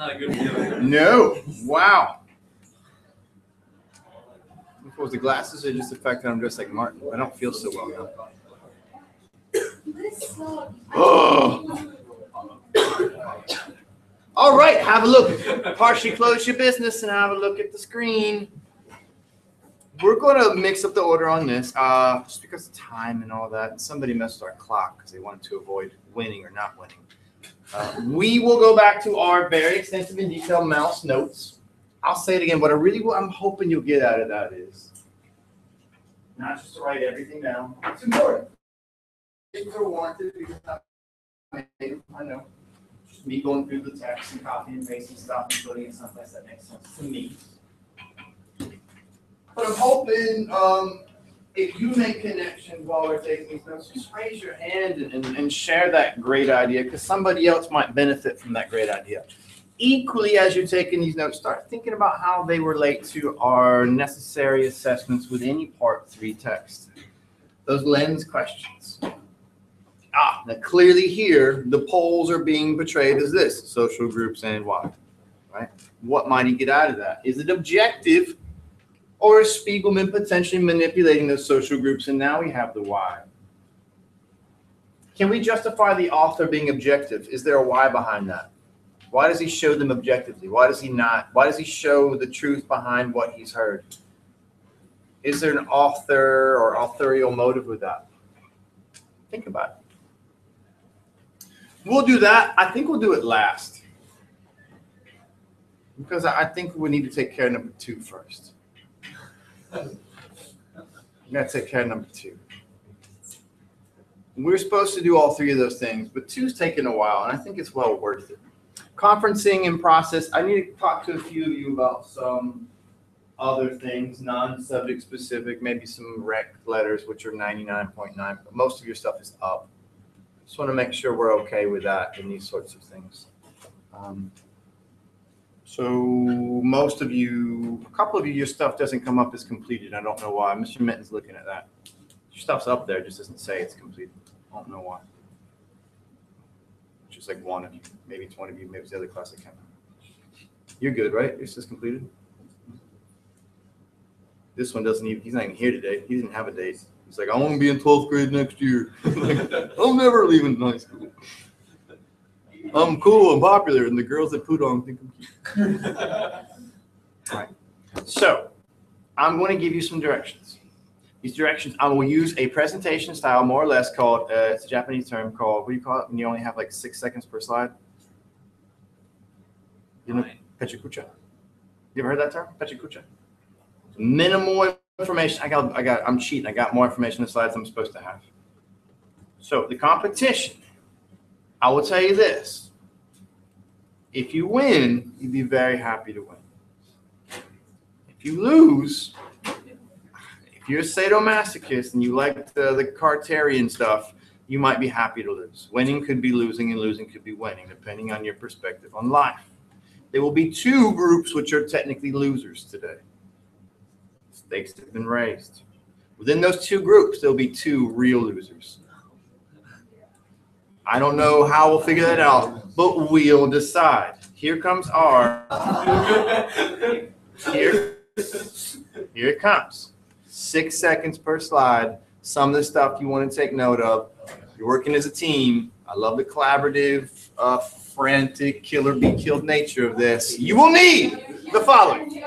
not a good feeling. No. Wow. If it was the glasses or just the fact that I'm dressed like Martin, I don't feel so well now. Oh. All right, have a look. Partially close your business and have a look at the screen. We're going to mix up the order on this just because of time and all that. Somebody messed our clock because they wanted to avoid winning or not winning. We will go back to our very extensive and detailed mouse notes. I'll say it again. What I'm hoping you'll get out of that is not just to write everything down. It's important. Things are warranted because I know. Just me going through the text and copying and pasting stuff and putting it someplace that makes sense to me. But I'm hoping if you make connections while we're taking these notes, just raise your hand and share that great idea because somebody else might benefit from that great idea. Equally, as you're taking these notes, start thinking about how they relate to our necessary assessments with any Part 3 text. Those lens questions. Now clearly here, the poles are being portrayed as this, social groups and why, right? What might he get out of that? Is it objective? Or is Spiegelman potentially manipulating those social groups, and now we have the why? Can we justify the author being objective? Is there a why behind that? Why does he show them objectively? Why does he not? Why does he show the truth behind what he's heard? Is there an author or authorial motive with that? Think about it. We'll do that. I think we'll do it last. Because I think we need to take care of number 2 first. You gotta take care of number 2. We're supposed to do all 3 of those things, but 2's taking a while, and I think it's well worth it. Conferencing in process. I need to talk to a few of you about some other things, non-subject specific, maybe some rec letters, which are 99.9, but most of your stuff is up. Just want to make sure we're okay with that and these sorts of things. So most of you, a couple of you, your stuff doesn't come up as completed. I don't know why. Mr. Minton's looking at that. Your stuff's up there, just doesn't say it's completed. I don't know why. Just like one of you, maybe 20 of you, maybe it's the other class that can't. You're good, right? It's just completed. This one doesn't even, he's not even here today. He didn't have a date. He's like, I want to be in 12th grade next year. I'm never leaving high school. I'm cool and popular, and the girls that put on think I'm cute. All right. So I'm going to give you some directions. These directions, I will use a presentation style, more or less, called, it's a Japanese term called, what do you call it when you only have like 6 seconds per slide? You know, pechikucha. You ever heard that term? Pechikucha. Minimal information. I'm cheating. I got more information in the slides than I'm supposed to have. So the competition, I will tell you this. If you win, you'd be very happy to win. If you lose, if you're a sadomasochist and you like the Cartesian stuff, you might be happy to lose. Winning could be losing and losing could be winning, depending on your perspective on life. There will be 2 groups which are technically losers today. Stakes have been raised. Within those 2 groups, there'll be 2 real losers. I don't know how we'll figure that out, but we'll decide. Here comes our. Here it comes. 6 seconds per slide. Some of the stuff you want to take note of. You're working as a team. I love the collaborative, frantic, killer be killed nature of this. You will need the following.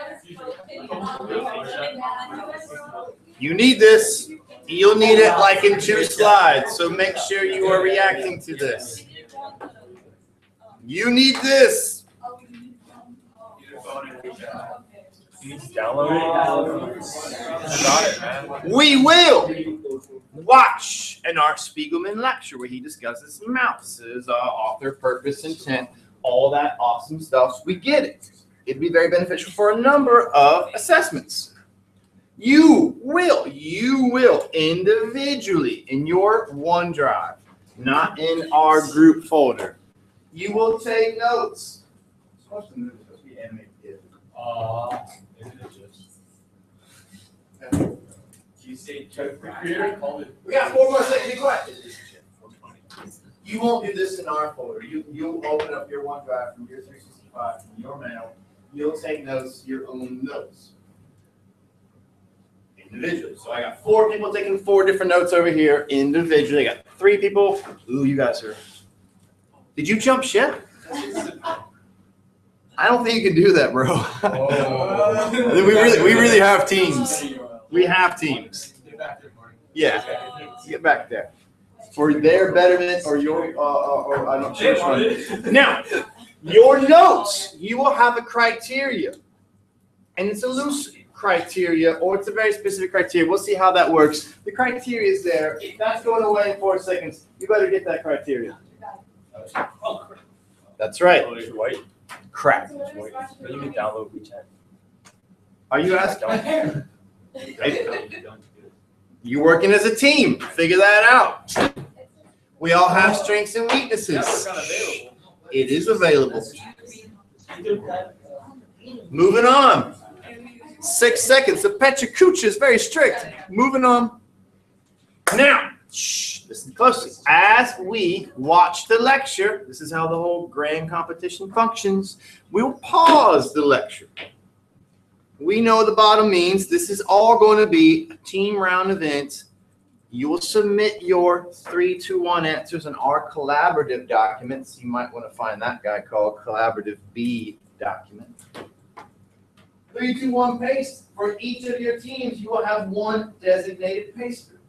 You need this. You'll need it like in 2 slides, so make sure you are reacting to this. You need this. We will watch an Art Spiegelman lecture where he discusses mouses, author, purpose, intent, all that awesome stuff. We get it. It'd be very beneficial for a number of assessments. You will individually in your OneDrive, not in our group folder. You will take notes. We got 4 more seconds. Be quiet. You won't do this in our folder. You'll open up your OneDrive from your 365 5 from your mail. You'll take notes, your own notes. Individually. So I got 4 people taking 4 different notes over here individually. I got 3 people. Ooh, you guys are. Did you jump ship? I don't think you can do that, bro. Oh. we really have teams. We have teams. Yeah. Get back there. For their betterment or your, or I'm not sure. Now, your notes, you will have a criteria. And it's a loose criteria, or it's a very specific criteria. We'll see how that works. The criteria is there. If that's going away in 4 seconds, you better get that criteria. That's right. Crap. You can download WeChat. Are you asking? You're working as a team. Figure that out. We all have strengths and weaknesses. It is available. Moving on. 6 seconds. The Pechacucha is very strict. Moving on. Now, shh, listen closely. As we watch the lecture, this is how the whole grand competition functions. We'll pause the lecture. We know the bottom means this is all going to be a team round event. You will submit your 3, 2, 1 answers in our collaborative documents. You might want to find that guy called Collaborative B document. 3, 2, 1 paste. For each of your teams, you will have 1 designated paster.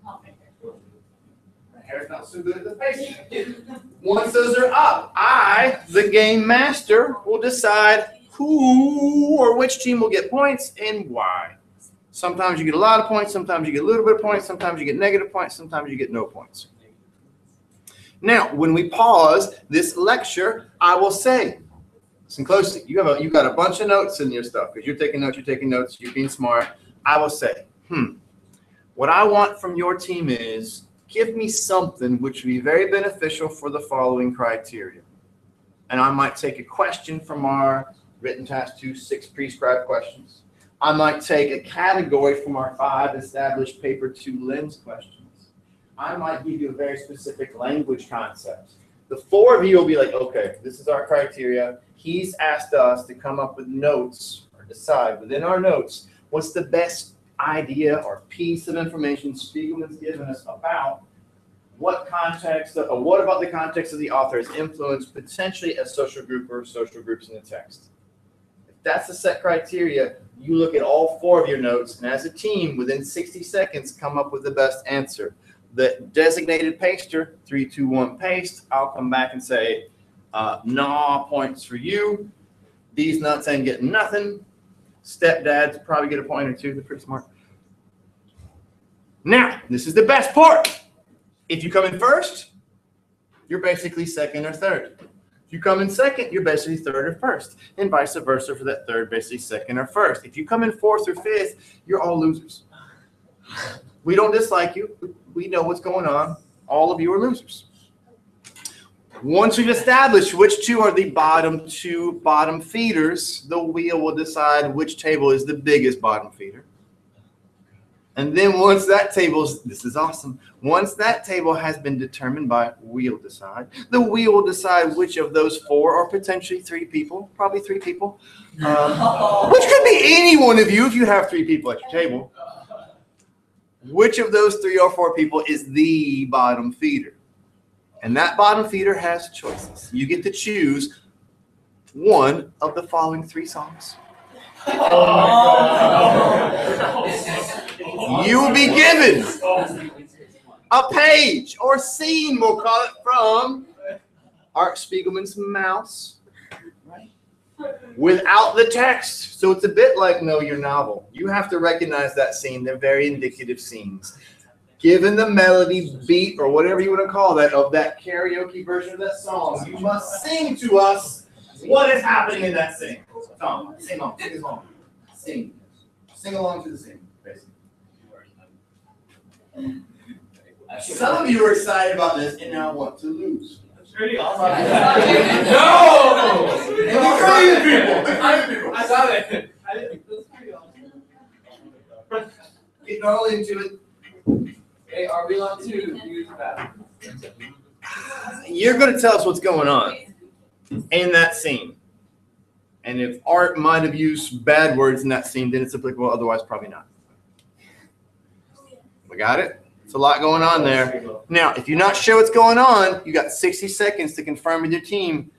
My hair's not so good at the paste. Once those are up, I, the game master, will decide who or which team will get points and why. Sometimes you get a lot of points, sometimes you get a little bit of points, sometimes you get negative points, sometimes you get no points. Now, when we pause this lecture, I will say, listen closely, you got a bunch of notes in your stuff, because you're taking notes, you're being smart. I will say, what I want from your team is, give me something which would be very beneficial for the following criteria. And I might take a question from our written task 2, 6 prescribed questions. I might take a category from our 5 established paper 2 lens questions. I might give you a very specific language concept. The 4 of you will be like, okay, this is our criteria. He's asked us to come up with notes or decide within our notes what's the best idea or piece of information Spiegelman's given us about what context, or what about the context of the author has influenced potentially a social group or social groups in the text. If that's the set criteria, you look at all 4 of your notes, and as a team, within 60 seconds, come up with the best answer. The designated paster, 3, 2, 1 paste, I'll come back and say, nah, points for you. These nuts ain't getting nothing. Stepdads probably get a point or 2. They're pretty smart. Now, this is the best part. If you come in first, you're basically second or third. If you come in second, you're basically third or first, and vice versa for that third, basically second or first. If you come in 4th or 5th, you're all losers. We don't dislike you. We know what's going on. All of you are losers. Once we've established which 2 are the bottom 2 bottom feeders, the wheel will decide which table is the biggest bottom feeder. And then once that table's, this is awesome, once that table has been determined by wheel decide, the wheel will decide which of those 4 or potentially 3 people, probably 3 people, which could be any one of you if you have 3 people at your table, which of those 3 or 4 people is the bottom feeder. And that bottom feeder has choices. You get to choose one of the following 3 songs. You will be given a page or scene, we'll call it, from Art Spiegelman's Mouse, right? Without the text. So it's a bit like Know Your Novel. You have to recognize that scene. They're very indicative scenes. Given the melody, beat, or whatever you want to call that, of that karaoke version of that song, you must sing to us what is happening in that scene. Song. Sing along. Sing along. Sing. Sing along to the scene, basically. Some of you are excited about this and now want to lose. That's pretty awesome. No! I saw it. That's pretty awesome. Get all into it. Hey, are we allowed to use that? You're going to tell us what's going on. in that scene. And if Art might have used bad words in that scene, then it's applicable. Otherwise, probably not. We got it? It's a lot going on there. Now, if you're not sure what's going on, you got 60 seconds to confirm with your team.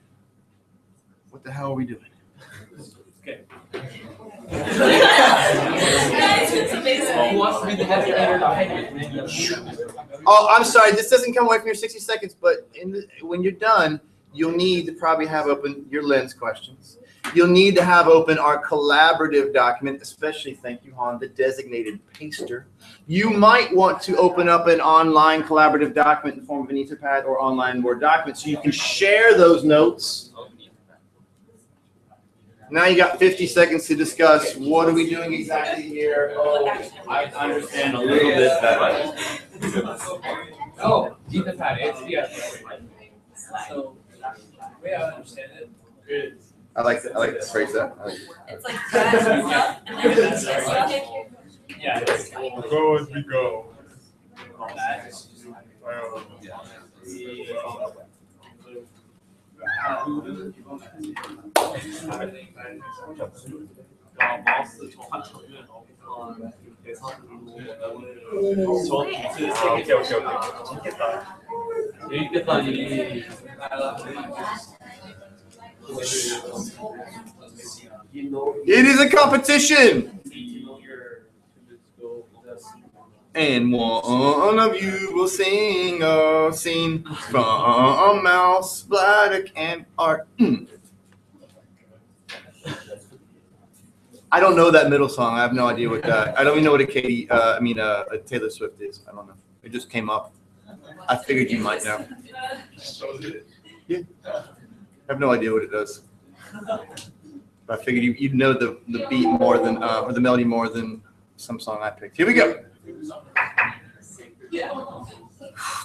What the hell are we doing? Okay. Oh, I'm sorry. This doesn't come away from your 60 seconds, but when you're done, you'll need to probably have open your lens questions. You'll need to have open our collaborative document, especially, thank you, Han, the designated paster. You might want to open up an online collaborative document in the form of an Etherpad or online Word document so you can share those notes. Now you got 50 seconds to discuss what are we doing exactly here. Oh, I understand a little bit better. Oh, Etherpad, HDF. So, yeah, I understand it. I like to phrase that. It's like fast stuff, and then it's stuff. Yeah. Go as we go. It is a competition. And one of you will sing a scene from Mouse, Bladdock, and Art. I don't know that middle song. I have no idea what that. I don't even know what a Taylor Swift is. I don't know. It just came up. I figured you might know. Yeah. I have no idea what it does. But I figured you'd know the beat more than or the melody more than some song I picked. Here we go.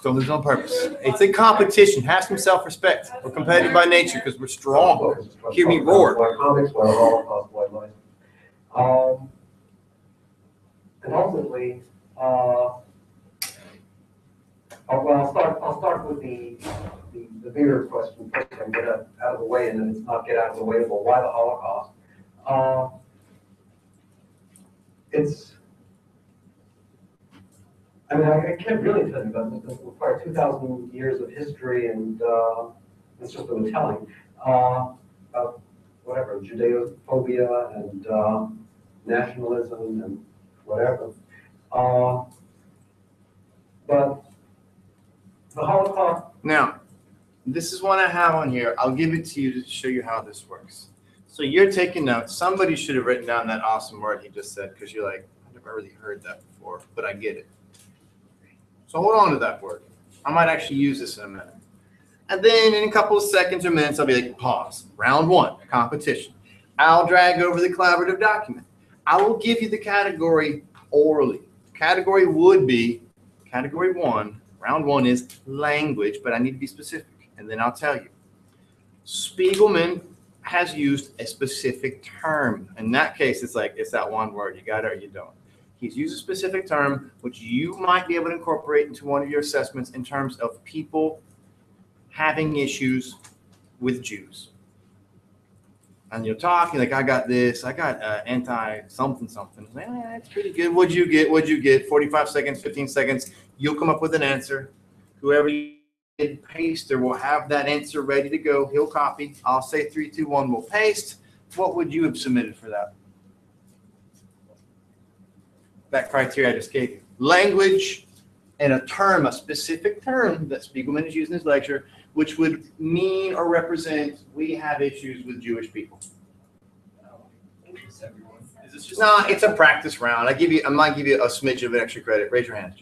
Don't lose on purpose. It's a competition. Have some self-respect. We're competitive by nature because we're strong. Hear me roar. Comics, why Holocaust, why mine. And ultimately, well, I'll start with the bigger question first and get it out of the way, and then it's not get out of the way, but why the Holocaust? I mean, I can't really tell you about this. It requires 2,000 years of history, and it's just a retelling of whatever, Judeophobia and nationalism and whatever. But the Holocaust. Now, this is one I have on here. I'll give it to you to show you how this works. So you're taking notes. Somebody should have written down that awesome word he just said because you're like, I've never really heard that before, but I get it. So hold on to that word. I might actually use this in a minute. And then in a couple of seconds or minutes, I'll be like, pause. Round one, competition. I'll drag over the collaborative document. I will give you the category orally. Category would be, category one, round one is language, but I need to be specific. And then I'll tell you. Spiegelman has used a specific term. In that case, it's like, it's that one word. You got it or you don't. He's used a specific term, which you might be able to incorporate into one of your assessments in terms of people having issues with Jews. And you're talking like, I got this, I got anti-something. Like, that's pretty good. What'd you get? What'd you get? 45 seconds, 15 seconds. You'll come up with an answer. Whoever you did paster will have that answer ready to go. He'll copy. I'll say 3, 2, 1, we'll paste. What would you have submitted for that? That criteria I just gave you. Language and a term, a specific term that Spiegelman is using in his lecture, which would mean or represent we have issues with Jewish people. No, it's a practice round. I might give you a smidge of extra credit. Raise your hand.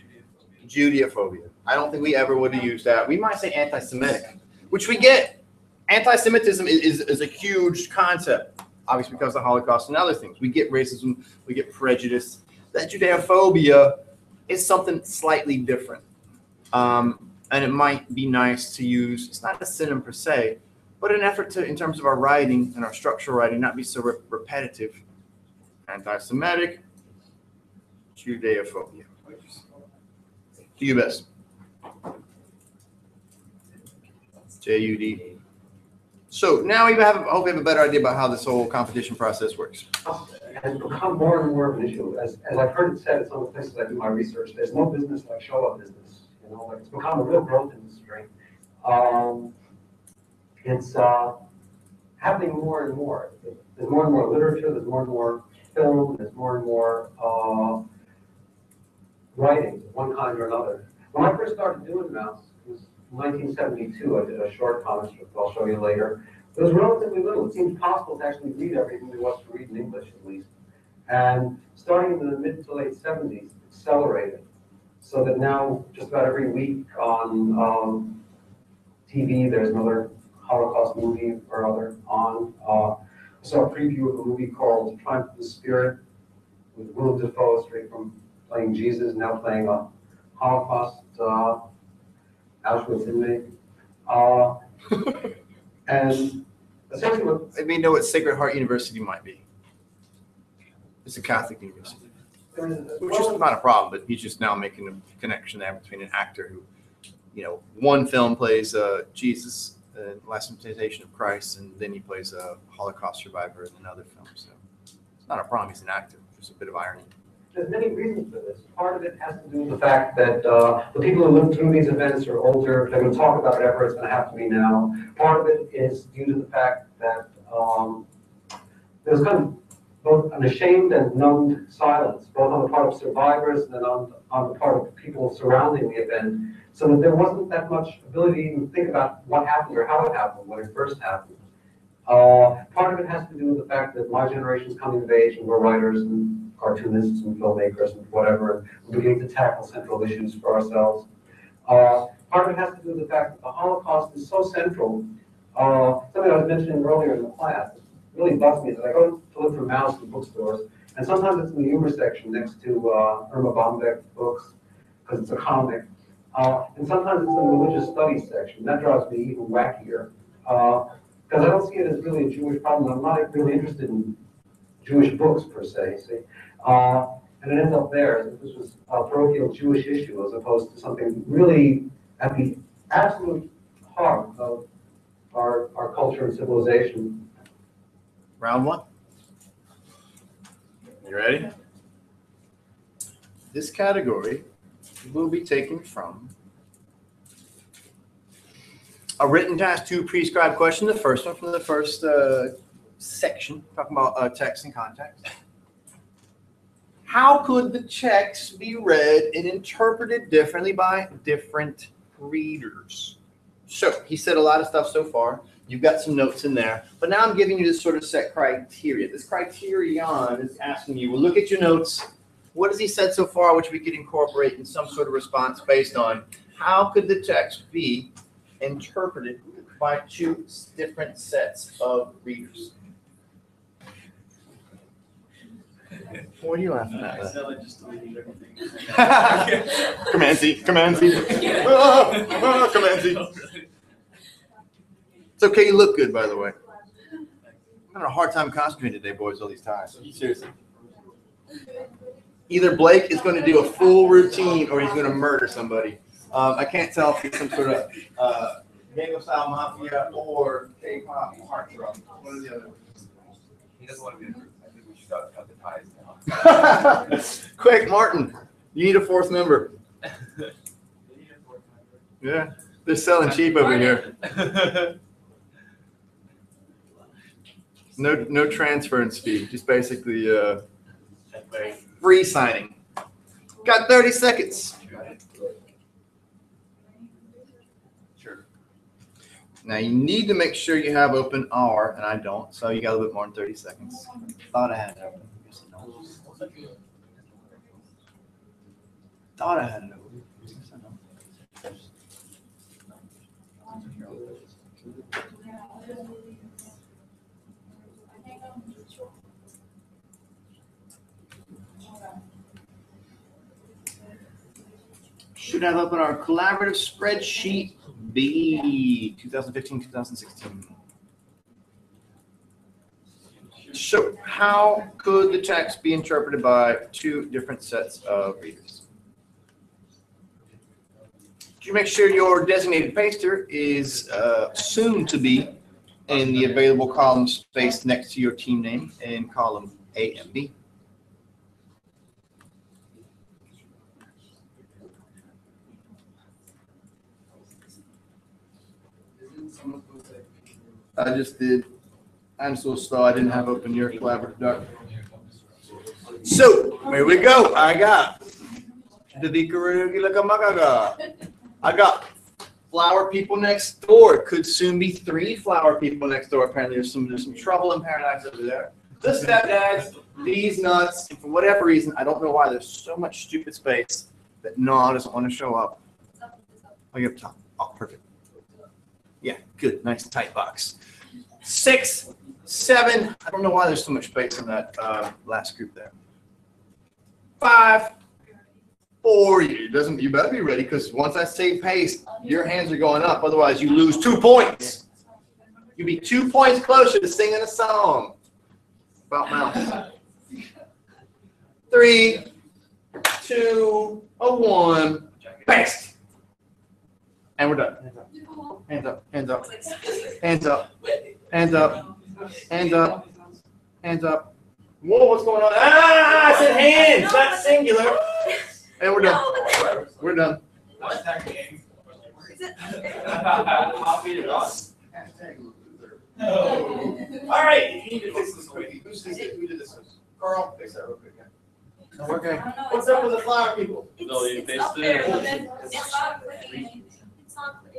Judeophobia. I don't think we ever would have used that. We might say anti-Semitic, which we get. Anti-Semitism is a huge concept, obviously because of the Holocaust and other things. We get racism, we get prejudice. That Judeophobia is something slightly different. And it might be nice to use, it's not a synonym per se, but an effort to, in terms of our writing and our structural writing, not be so repetitive. Anti-Semitic, Judeophobia. Do your best. J-U-D. So now we have, hope we have a better idea about how this whole competition process works. Has become more and more of an issue. As I've heard it said at some of the places I do my research, there's no business like show-up business. You know, like it's become a real growth industry. It's happening more and more. There's more and more literature, there's more and more film, there's more and more writing of one kind or another. When I first started doing Mouse, it was 1972, I did a short comic strip I'll show you later. It was relatively little. It seemed possible to actually read everything there was to read in English, at least. And starting in the mid to late 70s, it accelerated. So that now, just about every week on TV, there's another Holocaust movie or other on. I saw a preview of a movie called Triumph of the Spirit with Willem Dafoe, straight from playing Jesus, now playing a Holocaust Auschwitz inmate. And essentially what... We know what Sacred Heart University might be. It's a Catholic university, which is not a problem, but he's just now making a connection there between an actor who, you know, one film plays Jesus, Last Temptation of Christ, and then he plays a Holocaust survivor in another film. So it's not a problem. He's an actor. Just a bit of irony. There's many reasons for this. Part of it has to do with the fact that the people who live through these events are older. They're going to talk about whatever it's going to have to be now. Part of it is due to the fact that there's kind of both an ashamed and numbed silence, both on the part of survivors and then on the part of the people surrounding the event, so that there wasn't that much ability to even think about what happened or how it happened when it first happened. Part of it has to do with the fact that my generation is coming of age and we're writers and cartoonists and filmmakers and whatever, and we're beginning to tackle central issues for ourselves. Part of it has to do with the fact that the Holocaust is so central. Something I was mentioning earlier in the class, it really bugs me that I go to look for Mouse in bookstores, and sometimes it's in the humor section next to Irma Bombeck books, because it's a comic. And sometimes it's in the religious studies section. That drives me even wackier. Because I don't see it as really a Jewish problem. I'm not really interested in Jewish books per se. See? And it ends up there as if this was a parochial Jewish issue as opposed to something really at the absolute heart of our culture and civilization. Round one. You ready? This category will be taken from a written task, two prescribed questions. The first one from the first section, talking about text and context. How could the text be read and interpreted differently by different readers? So he said a lot of stuff so far. You've got some notes in there, but now I'm giving you this sort of set criteria. This criterion is asking you, well, look at your notes. What has he said so far, which we could incorporate in some sort of response based on how could the text be interpreted by two different sets of readers? What are you laughing at? Command C, Command C. Command C. It's okay, you look good, by the way. I'm having a hard time concentrating today, boys, all these times. Seriously. Either Blake is going to do a full routine or he's going to murder somebody. I can't tell if it's some sort of Gangnam Style Mafia or K-pop heartthrob. One or the other. He doesn't want to be in a group. I think we should cut the ties now. Quick, Martin, you need a fourth member. Yeah, they're selling cheap over here. No transference fee, just basically free signing. Got 30 seconds. Sure. Now you need to make sure you have open R, and I don't, so you got a little bit more than 30 seconds. Thought I had it open. Guess I don't. Thought I had it open. Guess I don't. Should have open our collaborative spreadsheet B 2015-2016. So how could the text be interpreted by two different sets of readers? You make sure your designated paster is soon to be in the available column space next to your team name in column A and B. I just did. I'm so slow. I didn't have open your collaborative doc. So here we go. I got flower people next door. Could soon be 3 flower people next door. Apparently there's some trouble in paradise over there. The stepdads, these nuts, and for whatever reason, I don't know why there's so much stupid space that no doesn't want to show up. Oh, you're up top. Oh, perfect. Yeah, good, nice tight box. 6, 7. I don't know why there's so much space in that last group there. 5, 4. You better be ready because once I say pace, your hands are going up. Otherwise, you lose 2 points. You'd be 2 points closer to singing a song about mouse. 3, 2, 1. Pace. And we're done. Hands up, hands up, hands up, hands up, hands up, hands up. Whoa, what's going on? Ah, I said hands, not singular. And we're done. We're done. What's that game? No. All right, if you need to fix this quick, who did this? Carl, fix that real quick. Okay. What's up with the flower people? It's up there, but then it's not clicking. It's not clicking.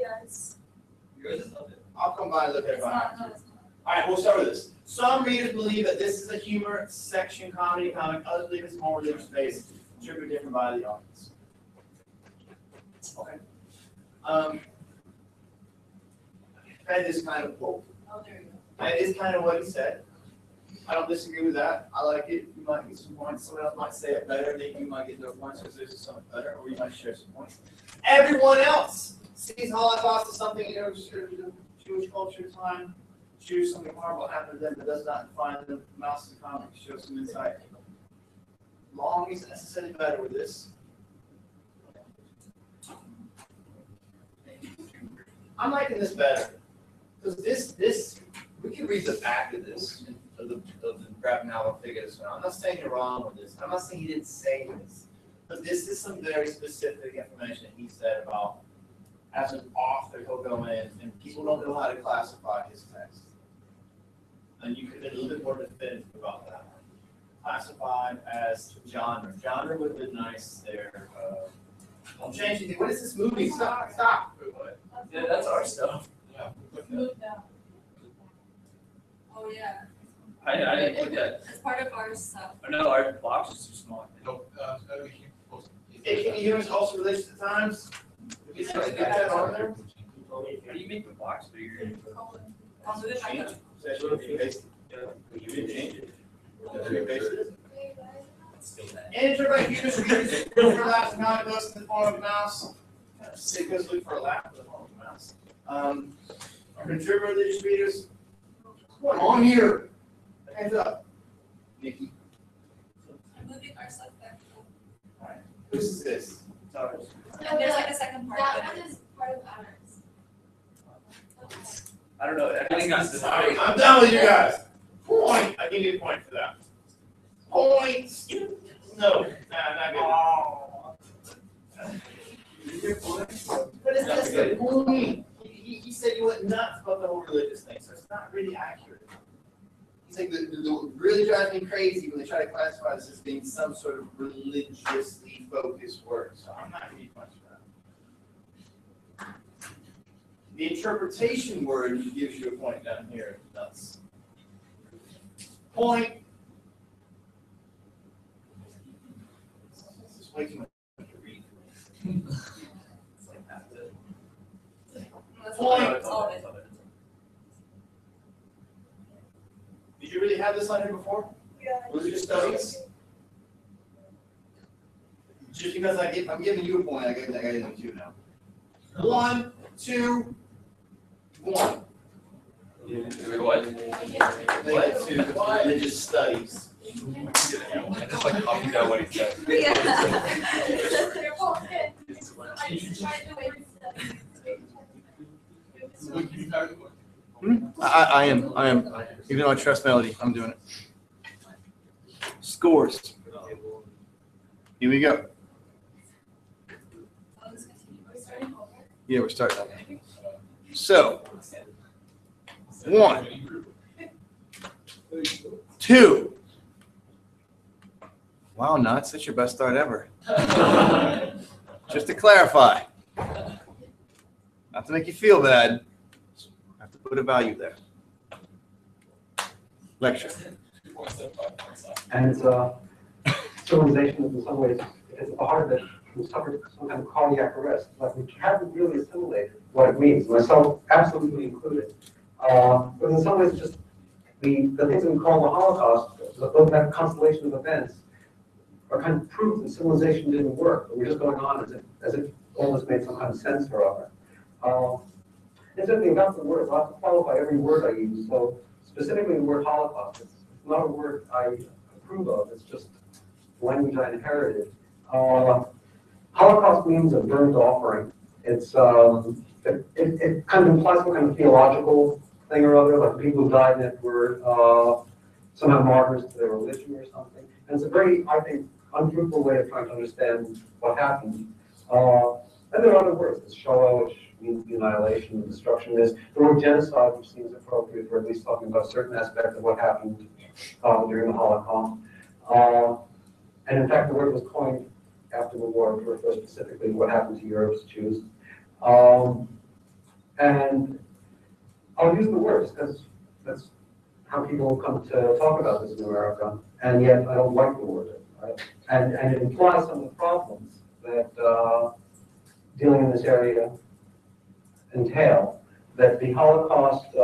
Yours is up there. I'll come by and look at it. It's not, no, it's All right, we'll start with this. Some readers believe that this is a humor section comedy comic. Others believe it's more religious based, contributed different by the audience. Okay. That is kind of quote. oh, there you go. That is kind of what he said. I don't disagree with that. I like it. You might get some points. Someone else might say it better. Then you might get no points because this is something better, or you might share some points. Everyone else sees Holocaust as something Jewish culture time. Choose something horrible happened to them that does not define the mouse of the comic. Show some insight. Long isn't necessarily better with this. I'm liking this better because this we can read the back of this of the graph now and figure this out. I'm not saying you're wrong with this. I'm not saying he didn't say this, but this is some very specific information that he said about as an author he'll go in and people don't know how to classify his text, and you could be a little bit more definitive about that. Classified as genre. Genre would have been nice there. I'm changing it. What is this movie? Stop! Stop! Yeah, that's our stuff. Yeah. Move down. Oh, yeah. I didn't put that. It's part of our stuff. I know our box is too small. It can be used also related to times. We can get that on there. How do you make the box bigger? I'll do it back up. You didn't change it. Enter by users for laughs and comic books in the form of a mouse. Sickos look for a laugh in the form of a mouse. Contributor religious readers. Come on here. Hands up. Nikki. I'm moving our stuff back. All right. Who's this? Sorry. And there's like a second part. That one is part of ours. I don't know. Everything got Sorry, I'm done with you guys. Point. I give you a point for that. Points. No, not good. But it's just a point. He said he went nuts about the whole religious thing, so it's not really accurate. He's like, the really drives me crazy when they try to classify this as being some sort of religiously focused work. So I'm not going to use much of that. The interpretation word gives you a point down here. Nuts. Point. This is way too much to read. It's like that. That's Point. all of it. Did you really have this on here before? Yeah. Was it just studies? Just because I'm giving you a point, I got it on 2 now. 1, 2, 1. What? Related to religious studies. I just like copied down what he said. Yeah. They're both good. I just tried to wait and stuff. I am. Even though I trust Melody, I'm doing it. Scores. Here we go. Yeah, we're starting. So, 1, 2. Wow, Nuts, that's your best start ever. Just to clarify, not to make you feel bad, I have to put a value there. Lecture. And civilization is in some ways, it's the heart that we suffered some kind of cardiac arrest. Like we haven't really assimilated what it means, myself absolutely included. But in some ways, just the things that we call the Holocaust, that constellation of events, are kind of proof that civilization didn't work. But we're just going on as if all this made some kind of sense for us. And something about the word, I have to qualify every word I use. So specifically the word Holocaust, it's not a word I approve of, it's just language I inherited. Holocaust means a burnt offering. It's it kind of implies some kind of theological thing or other, like the people who died in it were somehow martyrs to their religion or something. And it's a very, I think, unfruitful way of trying to understand what happened. And there are other words, there's Shoah, which means the annihilation, the destruction. There's the word genocide, which seems appropriate for at least talking about certain aspects of what happened during the Holocaust. And in fact, the word was coined after the war to refer specifically to what happened to Europe's Jews. And I'll use the words because that's how people come to talk about this in America. And yet I don't like the word. Right? And it implies some of the problems that dealing in this area entail, that the Holocaust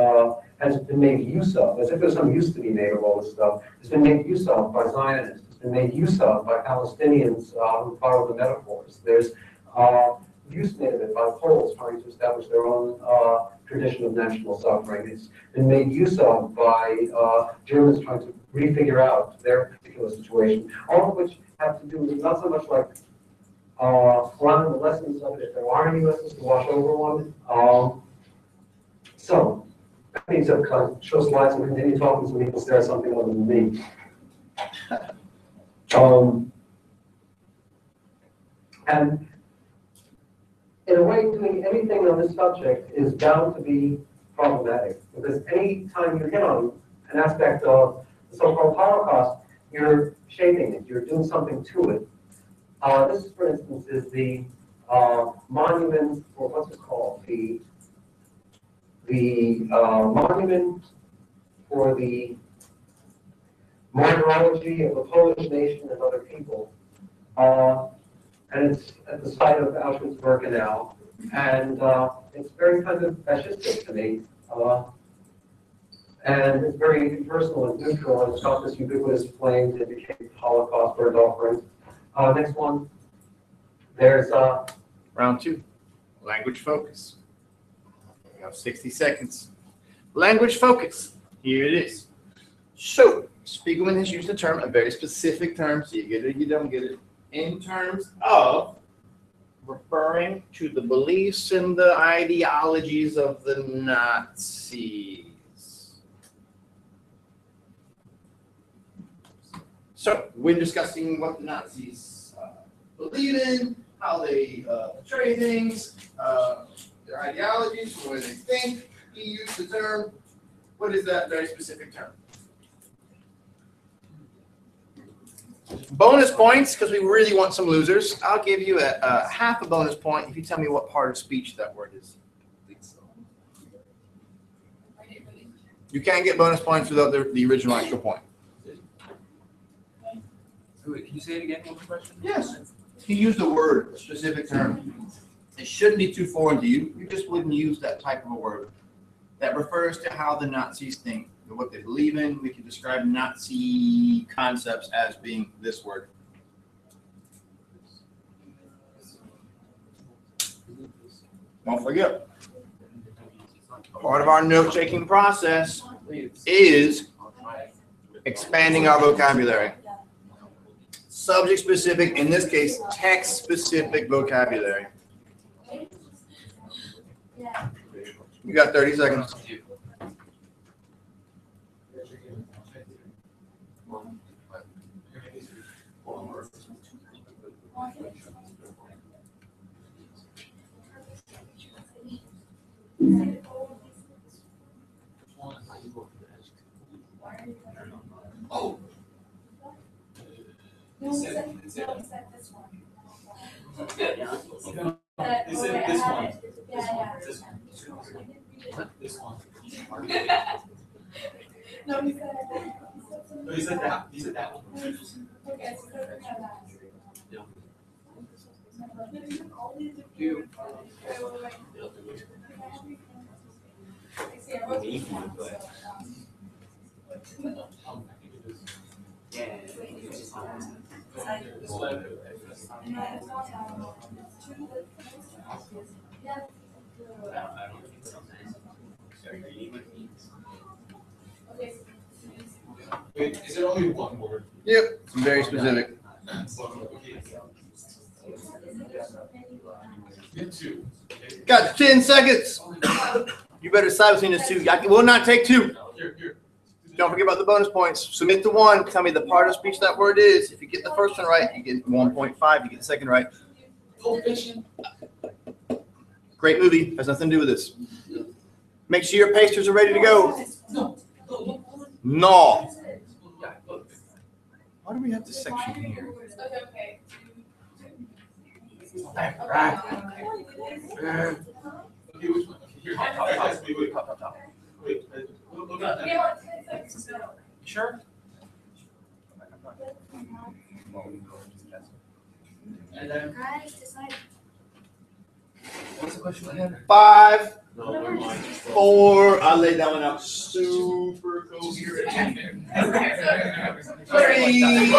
has been made use of, as if there's some use to be made of all this stuff. It's been made use of by Zionists. It's been made use of by Palestinians who follow the metaphors. There's use made of it by Poles trying to establish their own tradition of national suffering. It's been made use of by Germans trying to refigure out their particular situation, all of which have to do with not so much like learning the lessons of it, if there are any lessons to wash over one. So, that means I'll kind of show slides and continue talking so people stare at something other than me. And in a way, doing anything on this subject is bound to be problematic, because any time you hit on an aspect of the so-called Holocaust, you're shaping it, you're doing something to it. This, for instance, is the monument, or what's it called? The monument for the martyrology of the Polish nation and other people. And it's at the site of Auschwitz-Birkenau. And it's very kind of fascistic to me. And it's very impersonal and neutral, and it's got this ubiquitous flame to indicate Holocaust burnt offerings. Next one. There's Round 2, language focus. We have 60 seconds. Language focus. Here it is. So, Spiegelman has used a term, a very specific term, so you get it, you don't get it, in terms of referring to the beliefs and the ideologies of the Nazis. So, we're discussing what the Nazis believe in, how they portray things, their ideologies, the way they think. He used the term. What is that very specific term? Bonus points, because we really want some losers. I'll give you a half a bonus point if you tell me what part of speech that word is. You can't get bonus points without the original actual point. Wait, can you say it again? One question? Yes. He used a word, a specific term. It shouldn't be too foreign to you. You just wouldn't use that type of a word. That refers to how the Nazis think, what they believe in. We can describe Nazi concepts as being this word. Don't forget, part of our note-taking process is expanding our vocabulary. Subject-specific, in this case, text-specific vocabulary. You got 30 seconds. Oh. No, we said this one. They said this one. Yeah, This one. This one. No, he said. No, you said that. You said that one. Okay, so we have that. You. See, I wrote this one, so, Okay. Wait, is it only one word? Yep, it's very specific. Get two. Got 10 seconds. You better decide between those two. I will not take two. Here. Don't forget about the bonus points. Submit to one. Tell me the part of speech that word is. If you get the first one right, you get 1.5. You get the second right. Pulp Fiction. Great movie. Has nothing to do with this. Make sure your pasters are ready to go. No. Why do we have this section here? Okay. Okay, which one? Okay, here. Guys, wait. Wait, look at We that. have 10 seconds to go. Sure. And then, Guys, decide. what's the question I had? 5, No, never mind. 4. I laid that one out super coherent. 3,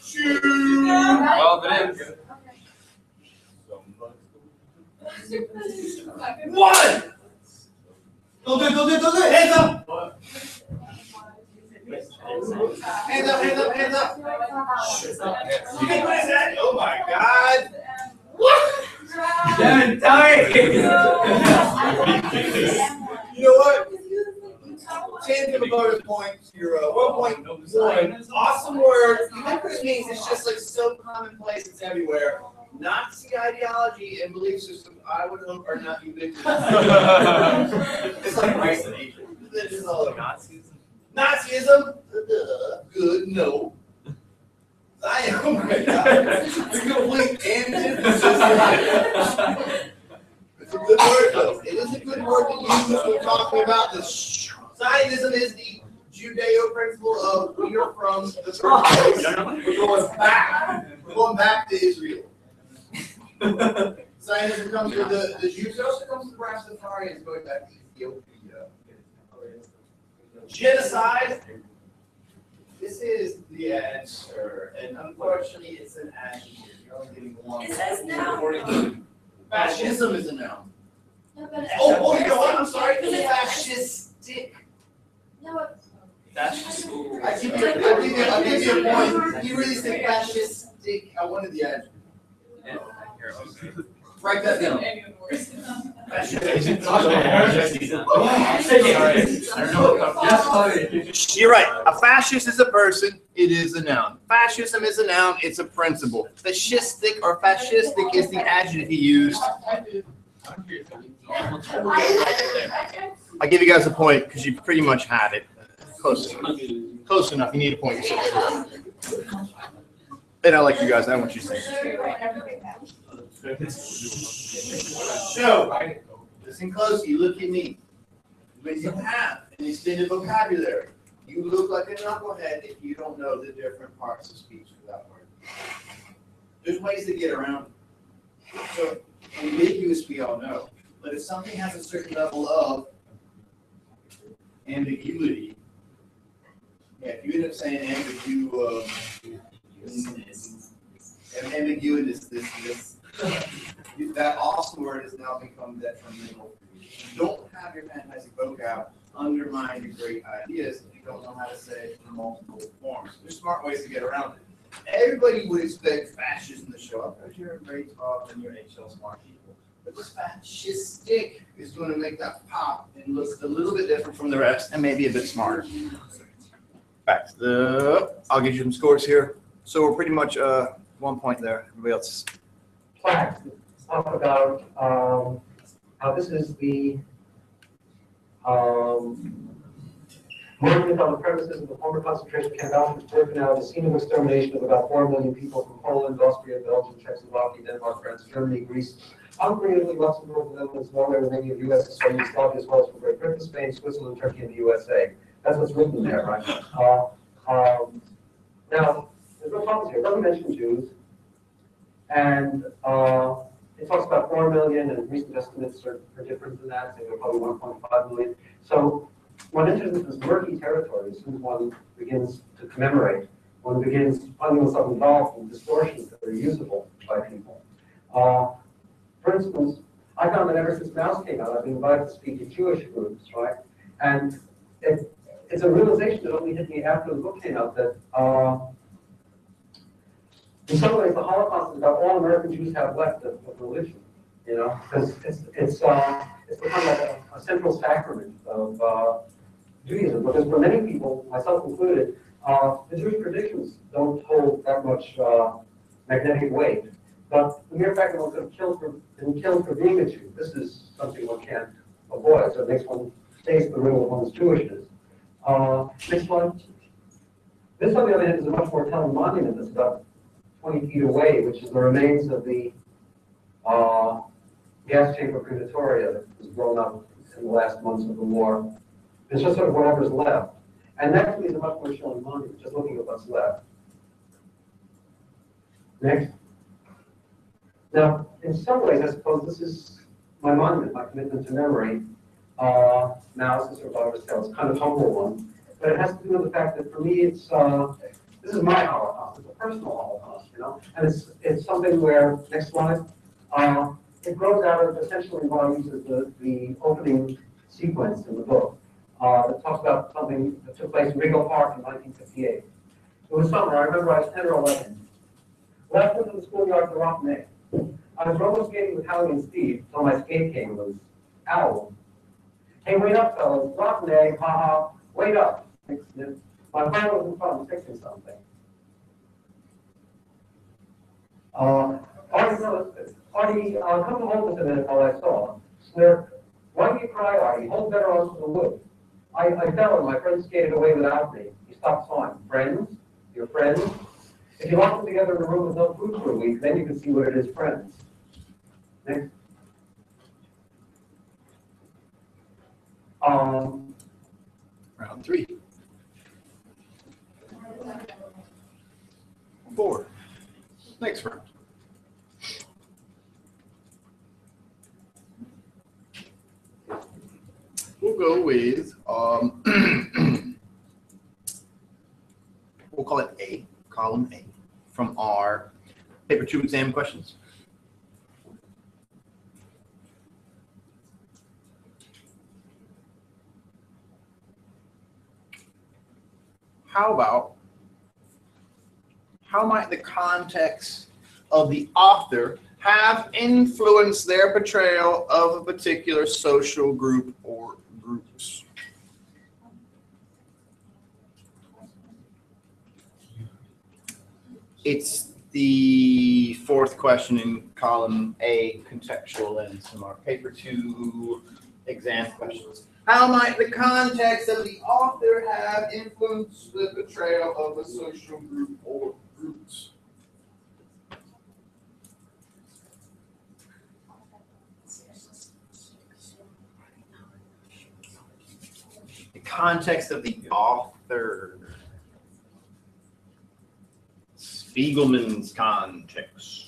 2. Well, it is. 1. Don't do it. Hands up. Hands up. Oh my God. You know what? 10 for the bonus points. You're 1.1. Awesome word. You know what this means? It's just like so commonplace. It's everywhere. Nazi ideology and belief systems, I would hope, are not ubiquitous. It's like race and Asian. This is all Nazism. Nazism? Good, no. Oh my God. The complete antithesis. It's a good word, though. It is a good word to use when we're talking about this. Zionism is the Judeo principle of we are from the first place. We're going back. We're going back to Israel. Zionism comes from the Jews. It also comes from the Rastafarians going back to Ethiopia. Genocide. This is the answer, and unfortunately, it's an adjective. You're only getting one. It says noun. Fascism is a noun. No, but. Oh, you know what? I'm sorry. Fascistic. No, but. I'll give you a point. You really said fascistic. I wanted the adjective. Write that down. You're right. A fascist is a person. It is a noun. Fascism is a noun. It's a principle. Fascistic or fascistic is the adjective he used. I give you guys a point because you pretty much had it. Close enough. Close enough. You need a point yourself. And I like you guys. I want you to say. So, listen closely. Look at me. When you have an extended vocabulary, you look like a knucklehead if you don't know the different parts of speech for that word. There's ways to get around it. So, ambiguous we all know. But if something has a certain level of ambiguity, if you end up saying ambiguous, this that awesome word has now become detrimental. You don't have your fantastic vocab undermine your great ideas if you don't know how to say it in multiple forms. There's smart ways to get around it. Everybody would expect fascism to show up because you're a great talk and you're HL smart people. But this fascistic is going to make that pop and look a little bit different from the rest and maybe a bit smarter. Back to I'll get you some scores here. So we're pretty much 1 point there. Everybody else. Talk about how this is the monument on the premises of the former concentration camp Auschwitz-Birkenau, the scene of extermination of about 4 million people from Poland, Austria, Belgium, Czechoslovakia, Denmark, France, Germany, Greece, Hungary, Italy, Luxembourg, the Netherlands, Norway, Romania, the USSR, Yugoslavia, as well as from Great Britain, Spain, Switzerland, Turkey, and the USA. That's what's written there, right? Now, there's no problems here. It doesn't mention Jews. And it talks about 4 million, and recent estimates are different than that, so they're probably 1.5 million. So one enters into this murky territory as soon as one begins to commemorate. One begins finding oneself involved in distortions that are usable by people. For instance, I found that ever since Mouse came out, I've been invited to speak at Jewish groups, right? And it's a realization that only hit me after the book came out that in some ways the Holocaust is about all American Jews have left of religion, you know, because it's become like a central sacrament of Judaism. Because for many people, myself included, the Jewish traditions don't hold that much magnetic weight. But the mere fact that one could have been killed for being a Jew, this is something one can't avoid. So it makes one face the riddle of one's Jewishness. Next one. This, on the other hand, is a much more telling monument that's about 20 feet away, which is the remains of the gas chamber crematoria that was blown up in the last months of the war. It's just sort of whatever's left. And that to me is a much more chilling monument, just looking at what's left. Next. Now, in some ways, I suppose this is my monument, my commitment to memory. Now, this is sort of It's kind of humble one, but it has to do with the fact that for me, it's this is my Holocaust. It's a personal Holocaust, you know, and it's something where next slide. It grows out of essentially what I use as the opening sequence in the book. That talks about something that took place in Rego Park in 1958. It was summer. I remember I was 10 or 11. Left into the schoolyard to rock May. I was roller skating with Howie and Steve until my skate game was owl. Hey, wait up, fellas. Rock May, haha. Wait up. My plan wasn't fun, fixing something. Artie, come to hold this a minute while I saw. Snurk. Why do you cry, Artie? Hold better onto the wood. I fell and my friend skated away without me. He stopped sawing. Friends? Your friends? If you lock them together in a room with no food for a week, then you can see what it is, friends. Next. Round 3. 4. Next round. We'll go with, we'll call it A, column A, from our paper 2 exam questions. How might the context of the author have influenced their portrayal of a particular social group or groups? It's the 4th question in column A, contextual lens, from our paper 2 exam questions. How might the context of the author have influenced the portrayal of a social group or groups? The context of the author. Spiegelman's context.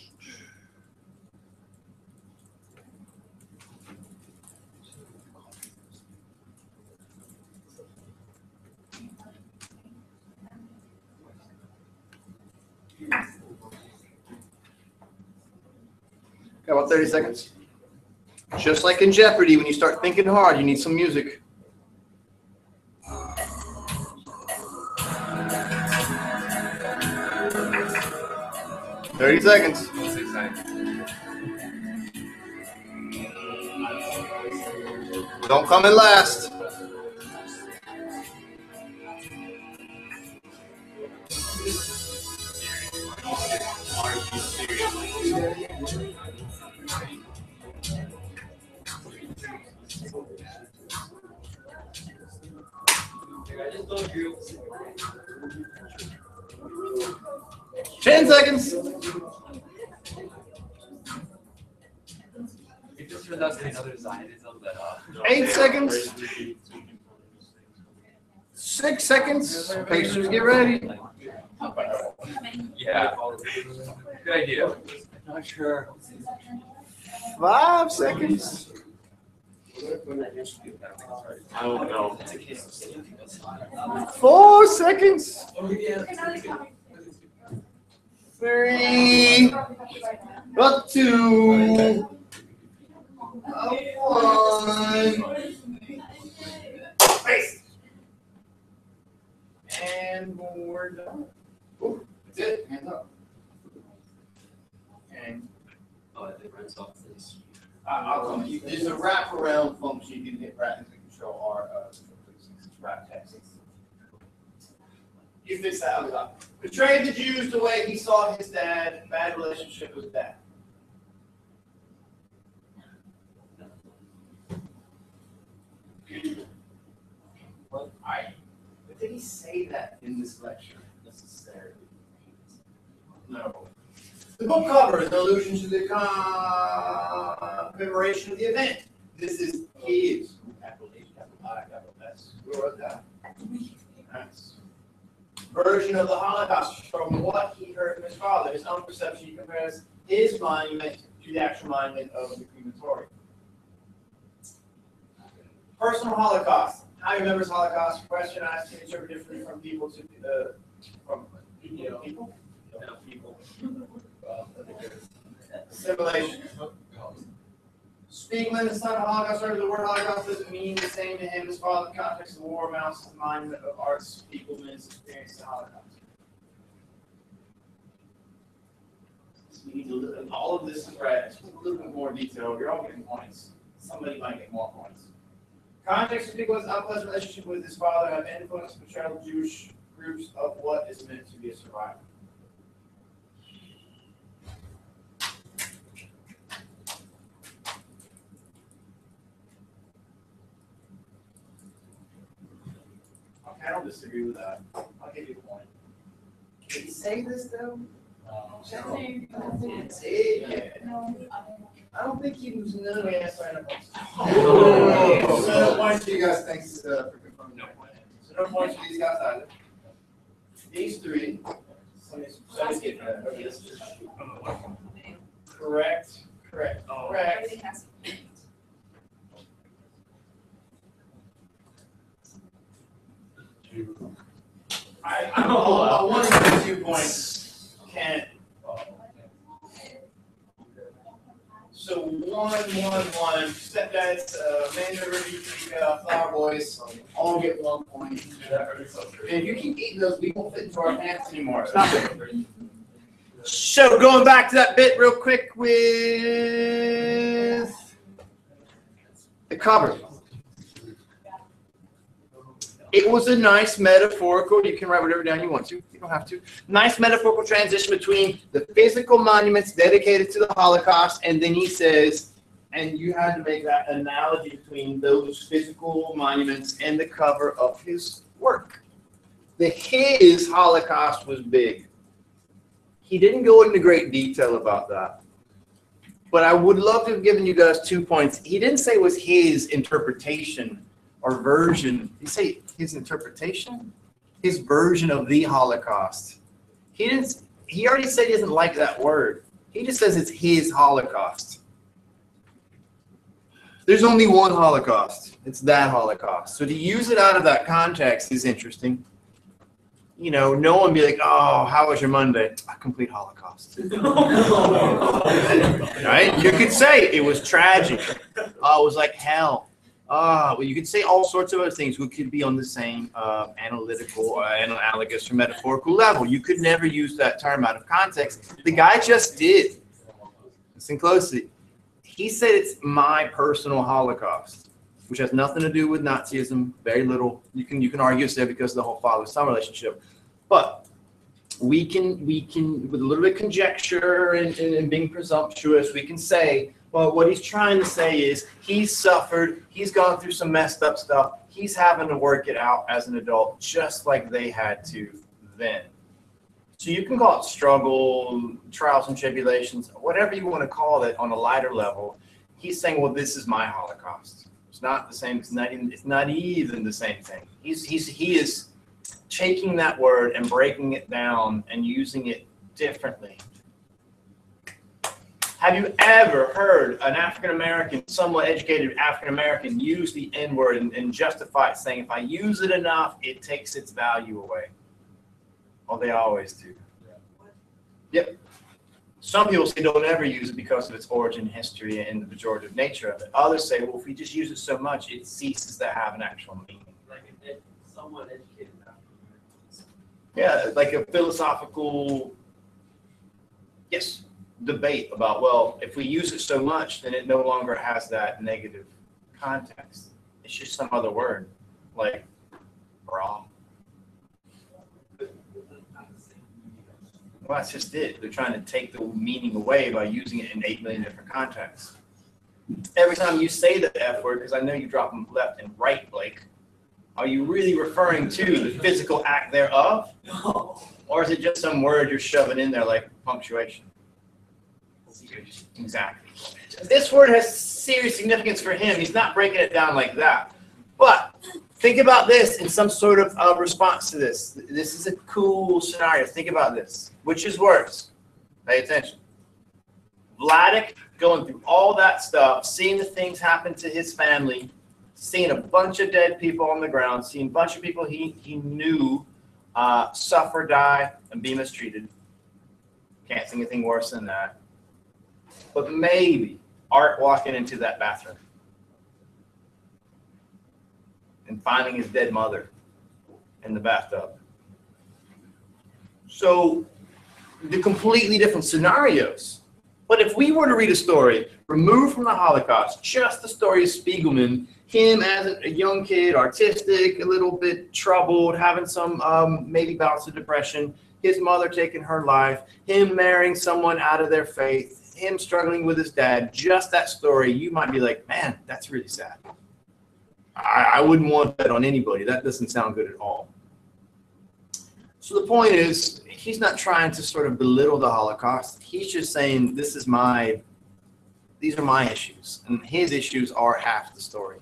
Got about 30 seconds. Just like in Jeopardy, when you start thinking hard, you need some music. 30 seconds. Don't come in last. 10 seconds. It just turns out to be another Zionism that 8 seconds. 6 seconds. Patients, get ready. yeah. Good idea. Not sure. 5 seconds. I don't know. 4 seconds. 3. Up 2. 1. Face. And we're done. Ooh, that's it. Hands up. And I'll come. There's a wraparound function you can hit right to control our wrap text. You fix that up. Betrayed the Jews the way he saw his dad. Bad relationship with dad. But did he say that in this lecture necessarily? No. The book cover is an allusion to the commemoration of the event. This is his. Capital H, capital I, capital S. Who wrote that? Nice. Version of the Holocaust from what he heard from his father. His own perception, he compares his monument to the actual monument of the crematorium. Personal Holocaust. How he remembers Holocaust? Question asked to interpret differently from people to from people. Assimilation. Spiegelman, the son of Holocaust, heard the word Holocaust doesn't mean the same to him. His father, in the context of the war, amounts to the monument of art. Spiegelman's experience to Holocaust. So we need to look at all of this is right. Just a little bit more detail. You're all getting points. Somebody might get more points. Context of Spiegelman's unpleasant relationship with his father have influenced the portrayal of Jewish groups of what is meant to be a survivor. I don't disagree with that. I'll give you a point. Did he say this though? No. I didn't say it yet. I don't think he was no answering a points. So no points to you guys. Thanks for confirming. No points. So no points for these guys either. These three. Somebody's getting that. Okay, this is just correct. Correct. Correct. I want to give 2 points. Can't. So 1, 1, 1. Stepdads, Man River, Flower Boys, all get 1 point. And if you keep eating those, we won't fit into our pants anymore. Stop it. So going back to that bit real quick with the cover. It was a nice metaphorical, you can write whatever down you want to, you don't have to. Nice metaphorical transition between the physical monuments dedicated to the Holocaust, and then he says, and you had to make that analogy between those physical monuments and the cover of his work. His Holocaust was big. He didn't go into great detail about that. But I would love to have given you guys 2 points. He didn't say it was his interpretation or version. Did he say his interpretation? His version of the Holocaust. He already said he doesn't like that word. He just says it's his Holocaust. There's only one Holocaust. It's that Holocaust. So to use it out of that context is interesting. You know, no one be like, oh, how was your Monday? A complete Holocaust. Right? You could say it was tragic. It was like hell. Well, you could say all sorts of other things which could be on the same analytical or analogous or metaphorical level. You could never use that term out of context. The guy just did. Listen closely. He said it's my personal Holocaust, which has nothing to do with Nazism, very little. You can argue it's there because of the whole father-son relationship. But we can with a little bit of conjecture and being presumptuous, we can say Well, what he's trying to say is he's suffered, he's gone through some messed up stuff. He's having to work it out as an adult, just like they had to then. So you can call it struggle, trials and tribulations, whatever you want to call it on a lighter level. He's saying, well, this is my Holocaust. It's not the same. It's not even the same thing. He is taking that word and breaking it down and using it differently. Have you ever heard an African-American, somewhat educated African-American use the N-word and justify it, saying, if I use it enough, it takes its value away? Oh, they always do. Yep. Some people say don't ever use it because of its origin, history, and the pejorative nature of it. Others say, well, if we just use it so much, it ceases to have an actual meaning. Like someone educated Yeah, like a philosophical, yes, debate about, well, if we use it so much, then it no longer has that negative context. It's just some other word, like bra. Well, that's just it. They're trying to take the meaning away by using it in 8 million different contexts. Every time you say the F word, because I know you drop them left and right, Blake, are you really referring to the physical act thereof? No. Or is it just some word you're shoving in there like punctuation? Exactly. This word has serious significance for him. He's not breaking it down like that. But think about this in some sort of response to this. This is a cool scenario. Think about this. Which is worse? Pay attention. Vladik going through all that stuff, seeing the things happen to his family, seeing a bunch of dead people on the ground, seeing a bunch of people he knew suffer, die, and be mistreated. Can't see anything worse than that. But maybe Art walking into that bathroom and finding his dead mother in the bathtub. So the completely different scenarios. But if we were to read a story removed from the Holocaust, just the story of Spiegelman, him as a young kid, artistic, a little bit troubled, having some maybe bouts of depression, his mother taking her life, him marrying someone out of their faith, him struggling with his dad, just that story, you might be like, man, that's really sad. I wouldn't want that on anybody. That doesn't sound good at all. So the point is, he's not trying to sort of belittle the Holocaust. He's just saying, these are my issues. And his issues are half the story.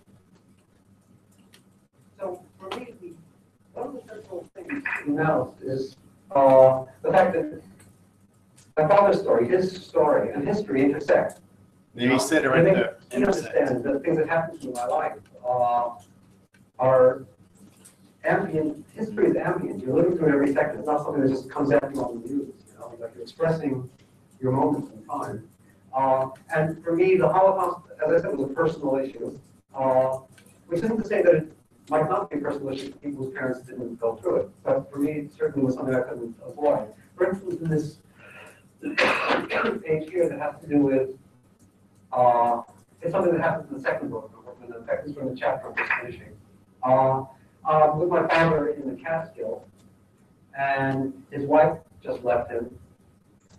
So for me, one of the central things now is the fact that my father's story, his story, and history intersect. Maybe he said it right there. I understand that things that happen to me in my life are ambient. History is ambient. You're living through it every second. It's not something that just comes at you on the news. You know, like you're expressing your moments in time. And for me, the Holocaust, as I said, was a personal issue, which isn't to say that it might not be a personal issue for people whose parents didn't go through it. But for me, it certainly was something I couldn't avoid. For instance, in this page here that has to do with, it's something that happens in the second book, and the text is from the chapter I'm just finishing. With my father in the Catskill, and his wife just left him,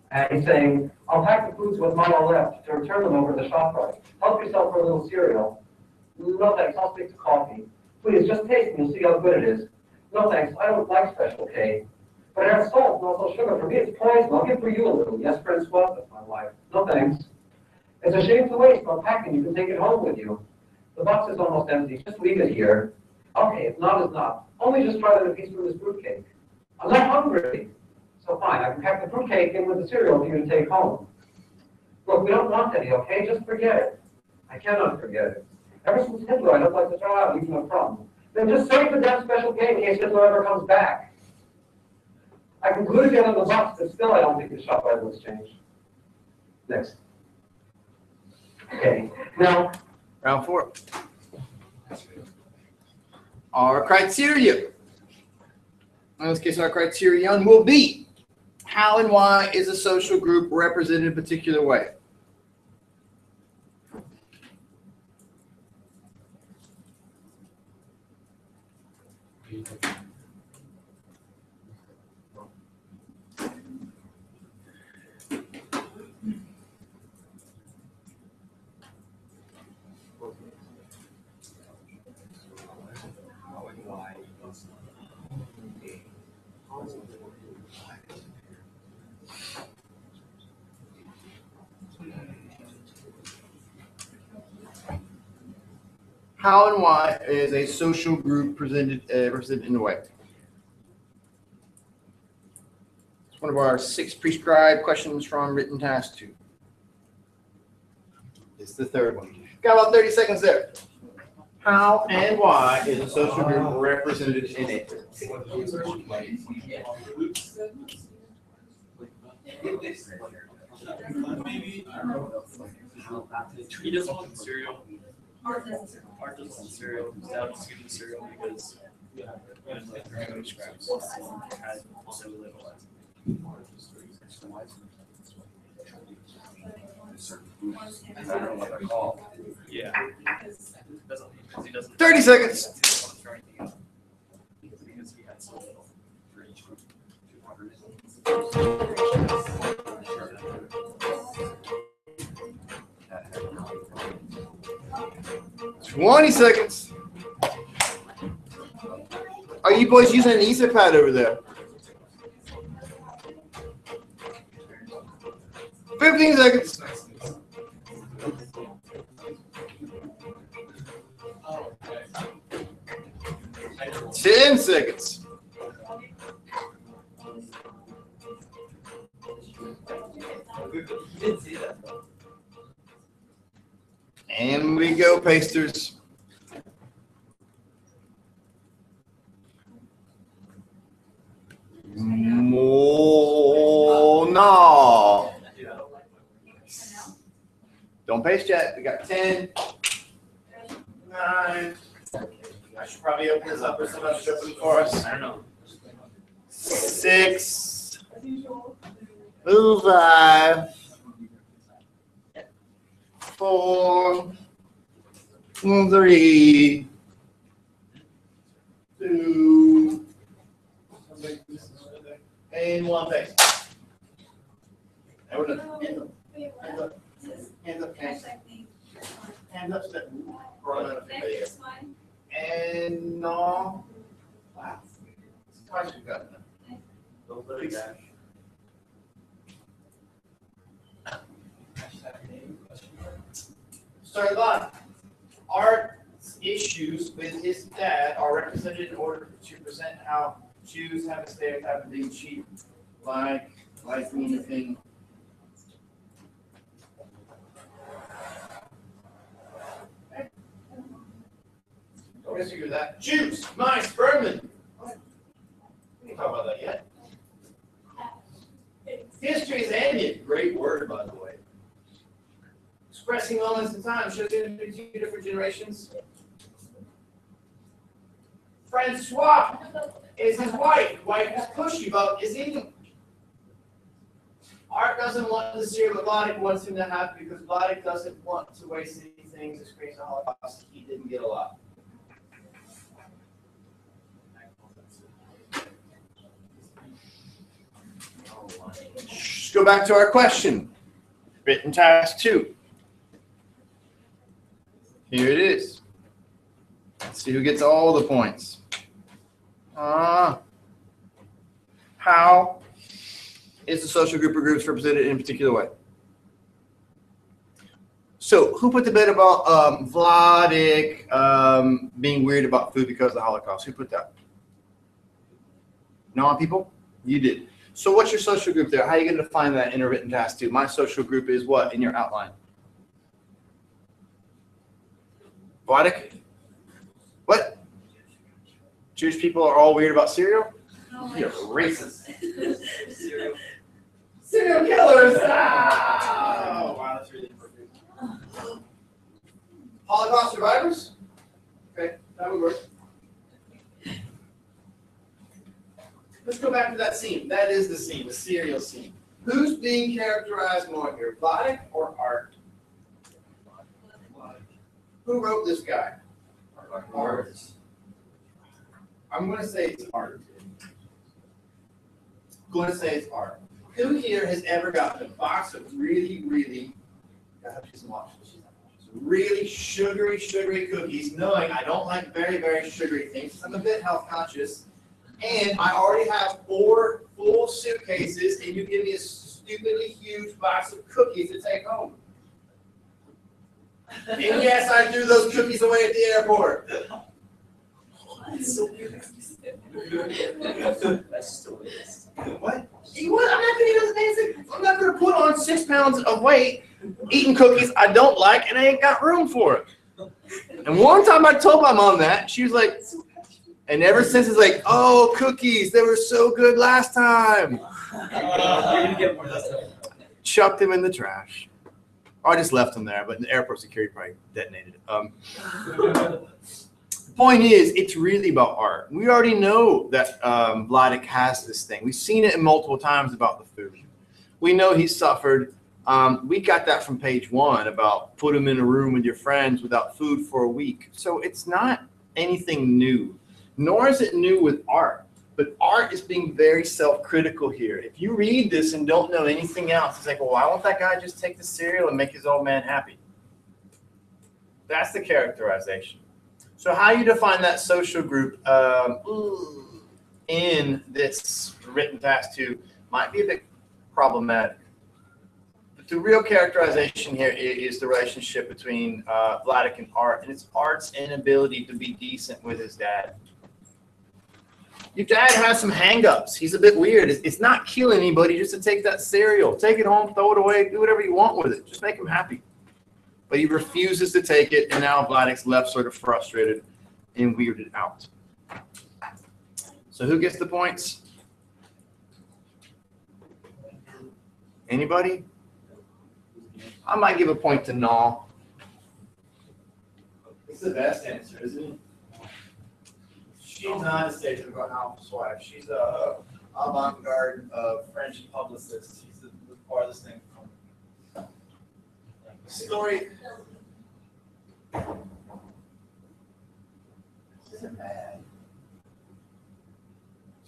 and he's saying, I'll pack the foods with Mama left to return them over to the ShopRite. Help yourself for a little cereal. No thanks, I'll stick to coffee. Please, just taste and you'll see how good it is. No thanks, I don't like Special K. But it has salt and also sugar. For me, it's poison. I'll give for you a little. Yes, Francois, that's my wife. No thanks. It's a shame to waste. I'm packing. You can take it home with you. The box is almost empty. Just leave it here. Okay, if not, it's not. Only just try a piece from this fruitcake. I'm not hungry. So fine, I can pack the fruitcake in with the cereal for you to take home. Look, we don't want any, okay? Just forget it. I cannot forget it. Ever since Hitler, I don't like to throw out even a crumb. Then just save the damn Special K in case Hitler ever comes back. I can glue together the box, but still I don't think the ShopRite was changed. Next. Okay, now. Round 4. Our criteria. In this case, our criterion will be, how and why is a social group represented in a particular way? How and why is a social group represented in a way? It's one of our 6 prescribed questions from written task 2. It's the third one. Got about 30 seconds there. How and why is a social group represented in it? Maybe, I don't know. He doesn't want cereal. Art doesn't want cereal. His dad was giving cereal because like they're scraps. Had so little. I don't know what they're called. Yeah. He doesn't 30 seconds. He doesn't want to throw anything out because he had so little for each one. 20 seconds. Are you boys using an Etherpad over there? 15 seconds. 10 seconds. And we go, pasters. No. Don't paste yet. We got 10, 9. I should probably open this up or someone should open it for us. I don't know. 6, 5, 4, 3, 2, and 1. Thanks. Hands up. Hands up. Hands up. Hands up. Step. And no. Wow. Twice we've got enough. Don't let it dash. Sorry, Bob. Art's issues with his dad are represented in order to present how Jews have a stereotype of being cheap, like anything. Don't disagree with that. Jews, mice, Bergman. We didn't talk about that yet. History is ambient. Great word, by the way. Expressing moments in time shows it in 2 different generations. Francois is his wife. Wife is pushy, but is eating. Art doesn't want to see what Vladik wants him to have because Vladik doesn't want to waste any things to experience the Holocaust. He didn't get a lot. Let's go back to our question. Written task 2. Here it is. Let's see who gets all the points. How is the social group or groups represented in a particular way? So, who put the bit about Vladik being weird about food because of the Holocaust? Who put that? Non-people? You did. So, what's your social group there? How are you going to define that in a written task 2? My social group is what in your outline? Vladik? What? Jewish people are all weird about cereal? You're racist. Serial killers! Ah! Oh, wow, that's really perfect. Holocaust survivors? Okay, that would work. Let's go back to that scene. That is the scene, the cereal scene. Who's being characterized more here, Vladik or Art? Who wrote this guy? Art. I'm going to say it's Art. I'm going to say it's Art. Who here has ever gotten a box of really sugary cookies, knowing I don't like very sugary things. I'm a bit health conscious. And I already have 4 full suitcases, and you give me a stupidly huge box of cookies to take home. And yes, I threw those cookies away at the airport. That's still is. What? I'm not gonna put on 6 pounds of weight eating cookies I don't like and I ain't got room for it. And one time I told my mom that, she was like, and ever since it's like, oh, cookies, they were so good last time. You're gonna get more of that stuff. Chucked them in the trash. Or I just left them there, but the airport security probably detonated it. The point is, it's really about art. We already know that Vladik has this thing. We've seen it multiple times about the food. We know he suffered. We got that from page 1 about put him in a room with your friends without food for a week. So it's not anything new, nor is it new with art. But art is being very self-critical here. If you read this and don't know anything else, it's like, well, why won't that guy just take the cereal and make his old man happy? That's the characterization. So how you define that social group in this written task 2 might be a bit problematic. But the real characterization here is the relationship between Vladik and Art, and it's Art's inability to be decent with his dad. Your dad has some hang-ups. He's a bit weird. It's not killing anybody just to take that cereal. Take it home, throw it away, do whatever you want with it. Just make him happy. But he refuses to take it, and now Vladik's left sort of frustrated and weirded out. So who gets the points? Anybody? I might give a point to Nall. It's the best answer, isn't it? She's not a stereotypical housewife. She's a avant-garde French publicist. She's the farthest thing from story. This isn't bad.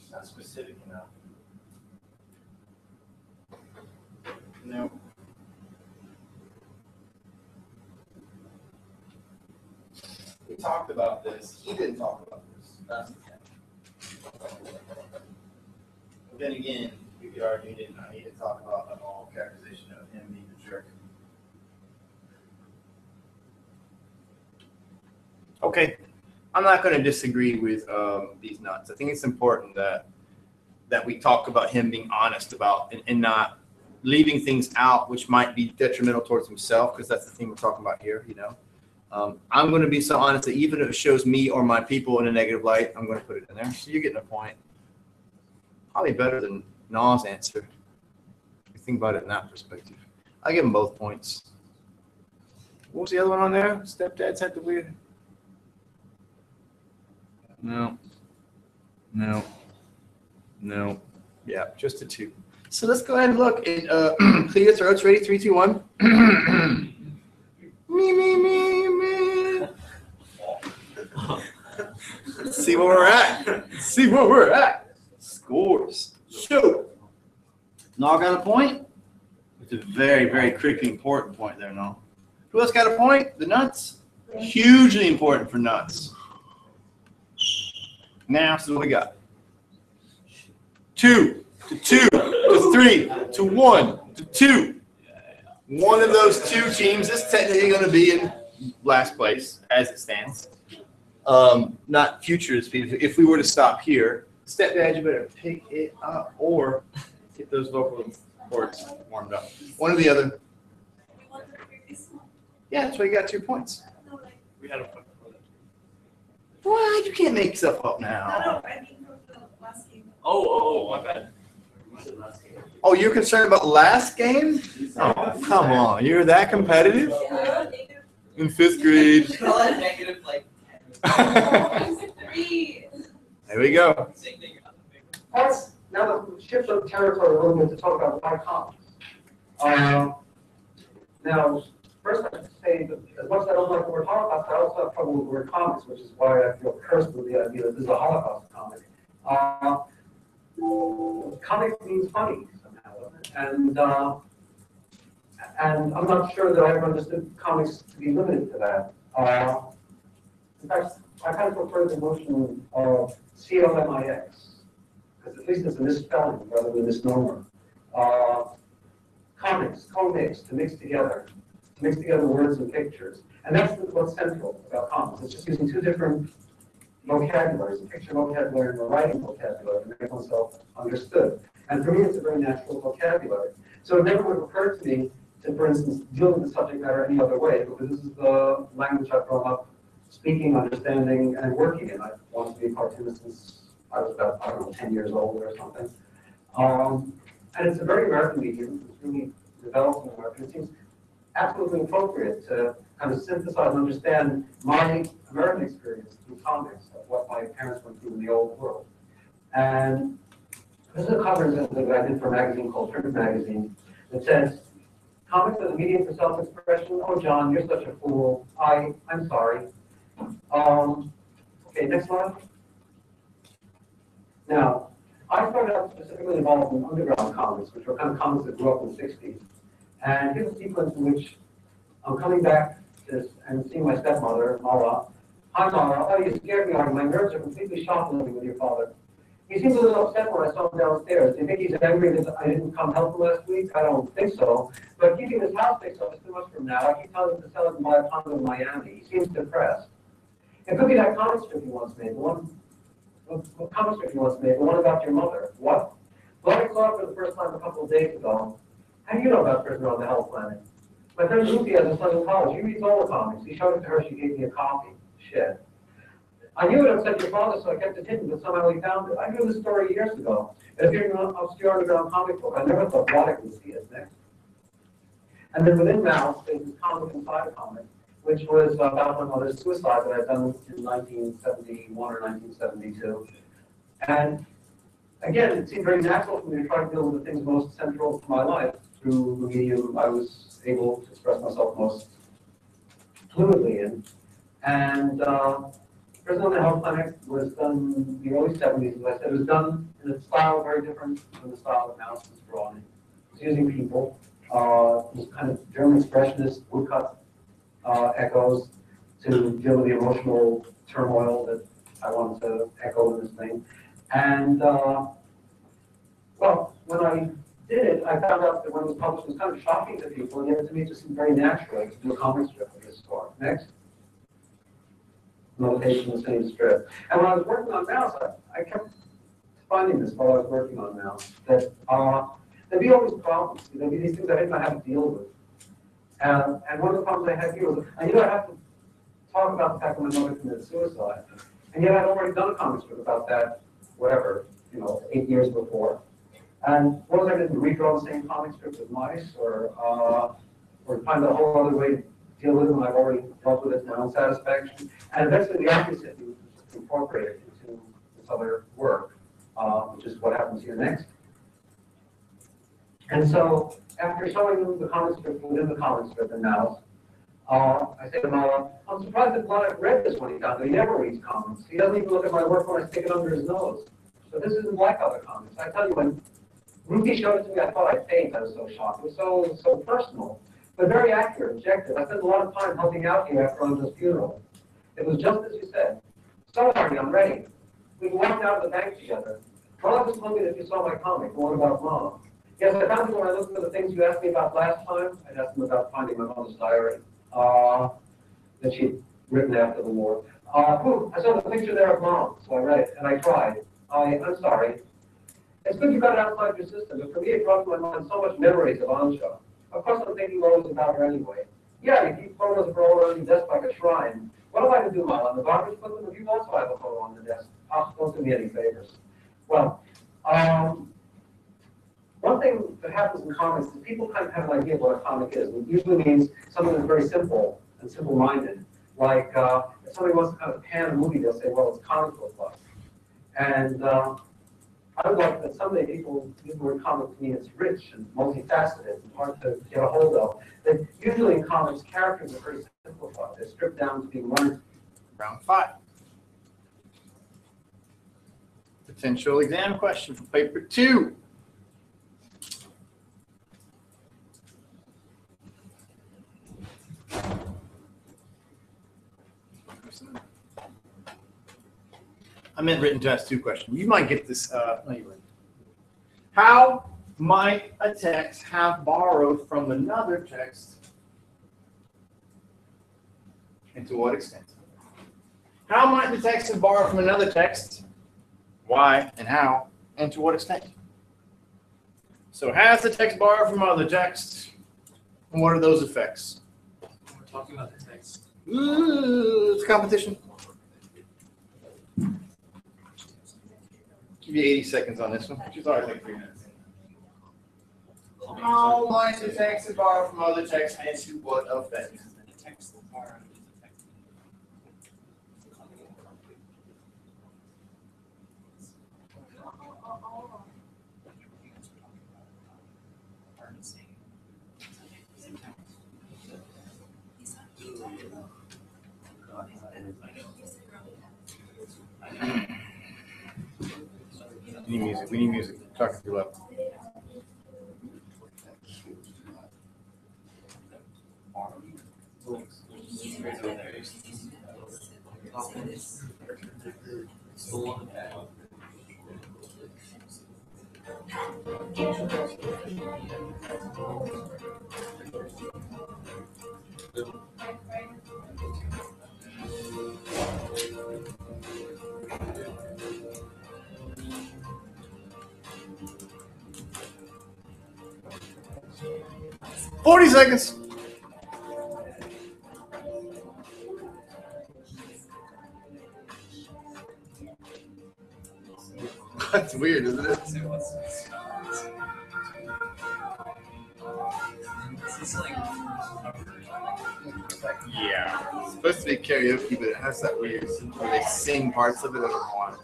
It's not specific enough. No. We talked about this. He didn't talk about this. That's the thing. But then again, you could argue he didn't need to talk about an all characterization of him being a jerk. Okay, I'm not going to disagree with these nuts. I think it's important that we talk about him being honest about and not leaving things out which might be detrimental towards himself, because that's the thing we're talking about here, you know. I'm going to be so honest that even if it shows me or my people in a negative light, I'm going to put it in there. So you're getting a point. Probably better than Nall's answer. If you think about it in that perspective. I give them both points. What was the other one on there? Stepdad's had the weird. No. No. No. Yeah, just a 2. So let's go ahead and look. And clear your throats. Ready? 3, 2, 1. Me. Let's see where we're at. See where we're at. Scores. Shoot. Nall got a point? It's a very, very critically important point there, Nall. Who else got a point? The nuts? Hugely important for nuts. Now, this is what we got. 2 to 2 to 3 to 1 to 2. One of those 2 teams is technically going to be in last place as it stands. Not future speed. If we were to stop here, Stepdad, you better pick it up or get those vocal cords warmed up. One or the other. Yeah, that's why you got 2 points. We had a point before that. What? You can't make stuff up now. I mean, from the last game. Oh, my bad. Oh, you're concerned about last game? Oh, come on. You're that competitive? In 5th grade. Negative like 3. There we go. same thing. Let's now shift of territory a little bit to talk about why comics. Now, first I have to say that as much as I don't like the word Holocaust, I also have trouble with the word comics, which is why I feel cursed with the idea that this is a Holocaust comic. Comics means funny somehow, and I'm not sure that I've understood comics to be limited to that. In fact, I kind of prefer the notion of CLMIX, because at least it's a misspelling rather than a misnomer. Comics, co-mix, to mix together, mix together words and pictures. And that's what's central about comics. It's just using two different vocabularies, a picture vocabulary and a writing vocabulary, to make oneself understood. And for me, it's a very natural vocabulary. So it never would have occurred to me to, for instance, deal with the subject matter any other way, because this is the language I've grown up speaking, understanding, and working in. I wanted to be a cartoonist since I was about, I don't know, 10 years old or something. And it's a very American medium. It's really developed in America. It seems absolutely appropriate to kind of synthesize and understand my American experience through comics of what my parents went through in the old world. And this is a cover that I did for a magazine called Print Magazine that says, comics as a medium for self-expression. Oh, John, you're such a fool. I'm sorry. Okay, next slide. Now, I started out specifically involved in underground comics, which were kind of comics that grew up in the 60s. And here's a sequence in which I'm coming back to, and seeing my stepmother, Mala. Hi, Mala. Oh, you scared me. My nerves are completely shot living with your father. He seems a little upset when I saw him downstairs. Do you think he's angry that I didn't come help him last week? I don't think so. But keeping his house fixed up is too much for him now. I keep telling him to sell it and buy a condo in Miami. He seems depressed. It could be that comic strip you once made, the one about your mother. What? Well, I saw it for the first time a couple of days ago. How do you know about Prisoner on the Hell Planet? My friend Lucy has a son in college. He reads all the comics. He showed it to her. She gave me a copy. Shit. I knew it upset your father, so I kept it hidden, but somehow he found it. I knew the story years ago. It appeared in an obscure underground comic book. I never thought Wadick would see it next. And then within Mouse, there's this comic inside a comic, which was about my mother's suicide that I'd done in 1971 or 1972. And again, it seemed very natural for me to try to deal with the things most central to my life through the medium I was able to express myself most fluidly in. And Prison on the Hell Planet was done in the early 70s, as I said. It was done in a style very different from the style that Mouse was drawn in. It was using people. It was kind of German expressionist, woodcut echoes to deal with the emotional turmoil that I wanted to echo in this thing. And, well, when I did it, I found out that when it was published, it was kind of shocking to people, and yet to me it just seemed very natural to do a comic strip of this sort. Next. Notation, the same strip. And when I was working on Mouse, I kept finding this while I was working on Mouse, that there'd be all these problems. There'd be these things I didn't know how to deal with. And one of the problems I had here was I knew I had to talk about the fact that my mother committed suicide. And yet I'd already done a comic strip about that, whatever, 8 years before. And what was I going to redraw the same comic strip with mice, or find a whole other way to deal with it when I've already dealt with it to my own satisfaction? And eventually the opposite was just incorporated into this other work, which is what happens here next. And so after showing them the comic strip within the comic strip in Mouse, I say to Mala, I'm surprised that Vladik read this when he got there. He never reads comics. He doesn't even look at my work when I stick it under his nose. So this isn't like other comics. I tell you, when Ruthie showed it to me, I thought I'd faint. I was so shocked. It was so personal, but very accurate, objective. I spent a lot of time helping out here after Anja's funeral. It was just as you said. So, Arnie, I'm ready. We walked out of the bank together. Mala just told me that you saw my comic, the one about Mom. Yes, I found it when I looked for the things you asked me about last time. I asked them about finding my mother's diary that she'd written after the war. I saw the picture there of Mom, so I read it, and I tried. I'm sorry. It's good you got it outside your system, but for me it brought to my mind so much memories of Anja. Of course I'm thinking always about her anyway. Yeah, you keep photos of her all around your desk like a shrine. What am I to do, Mala? On the garbage put them? If you also have a photo on the desk, don't do me any favors. Well, one thing that happens in comics is people kind of have an idea of what a comic is. It usually means something that's very simple and simple-minded. Like if somebody wants to kind of pan a movie, they'll say, well, it's comic book-like. And I would like that someday people use the word comic to mean it's rich and multifaceted and hard to get a hold of. That usually in comics, characters are very simplified. They're stripped down to being learned. Round 5. Potential exam question for paper 2. I meant written to ask 2 questions. You might get this. No, you wouldn't. How might a text have borrowed from another text And to what extent? How might the text have borrowed from another text? Why and how? And to what extent? So has the text borrowed from other texts? And what are those effects? We're talking about the text. Ooh, it's competition. Give you 80 seconds on this one. She's already like 3 minutes. How might the text have borrowed from other texts and to what effect? The text borrowed is affected. We need music. We need music. Talk to you up. Forty seconds. That's weird, isn't it? Yeah. It's supposed to be karaoke, but it has that weird where they sing parts of it. I don't know why.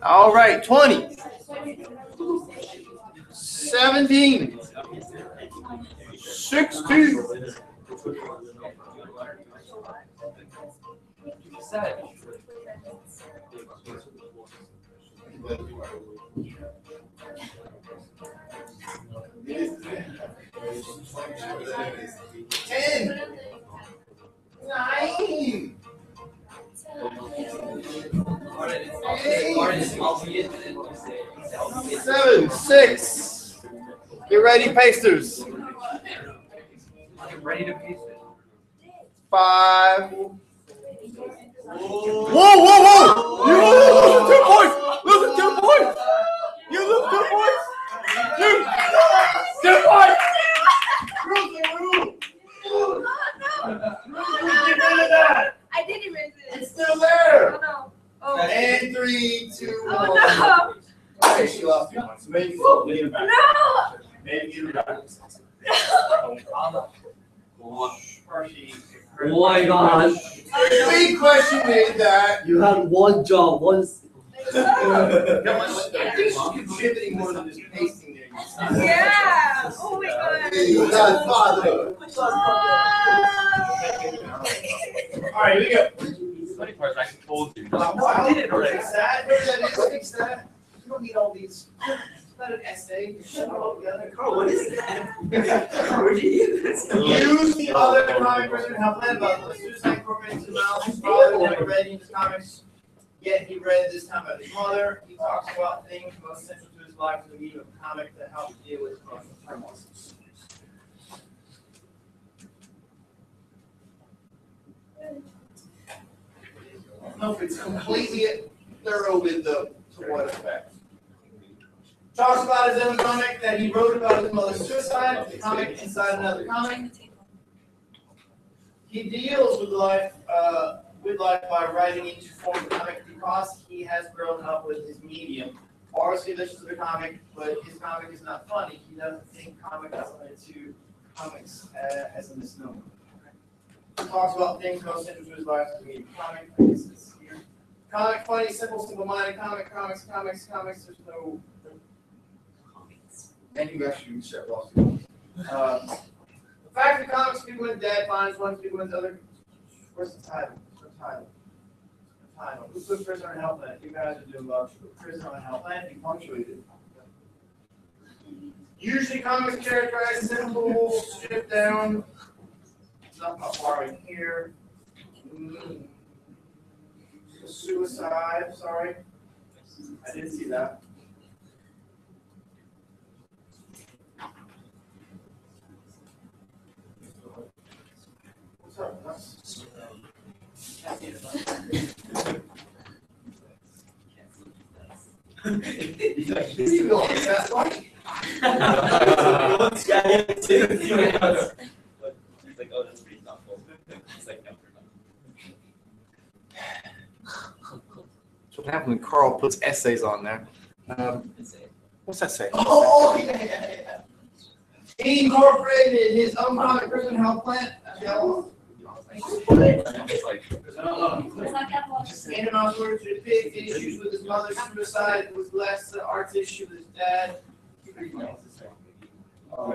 All right, 20. 17. 16. 10. 9. 7, 6. Get ready, pasters. Get ready to paste it. 5. Whoa! You lose 2 points. Lose 2 points. You lose 2 points. 2 points. Get rid of that. I didn't erase it. It's still there. Oh no. Oh. And 3, 2, 1. Oh Okay, she lost 2 points. Maybe you leave it back. no. Maybe you got it. Oh my gosh. Big question made that. You had one job, one. I think she's contributing more than just pasting there. Yeah. Oh my god. You Godfather. All right, here we go. The funny part is I actually told you. I did it already. Fix that. Fix that. You don't need all these. It's not an essay. Shut it all together. Carl, what is that? Where did you use this? Use the other comic version help plan about the suicide incorporated to mouth. His father never read his comics, yet he read this time about his mother. He talks about things most central to his life in the medium of comic that help deal with emotional turmoil. I don't know if it's completely thorough with the to what effect. Talks about his own comic that he wrote about his mother's suicide, the comic inside another comic. He deals with life by writing into form of comic because he has grown up with his medium. Obviously, this is a comic, but his comic is not funny. He doesn't think comic is limited to comics as a misnomer. He talks about things most central to his life as a medium. Comic, I guess it's here. Comic, funny, simple, single-minded, comics. There's no. And you actually share lost. The fact that comics Spiegelman dad finds one Spiegelman's other. Where's the title? The title. Who put Prisoner on Hellplanet? You guys are doing well. Prisoner on Hellplanet. You punctuated. Usually comics characterized simple, stripped down. Not about borrowing here. Suicide. Sorry, I didn't see that. He's like, oh, that's pretty thoughtful. It's like, no, That's what happens when Carl puts essays on there. What's that say? Oh, yeah. He incorporated his own comic person health plan. Standing on words to pick issues with his mother's suicide was less the art issue with his dad. All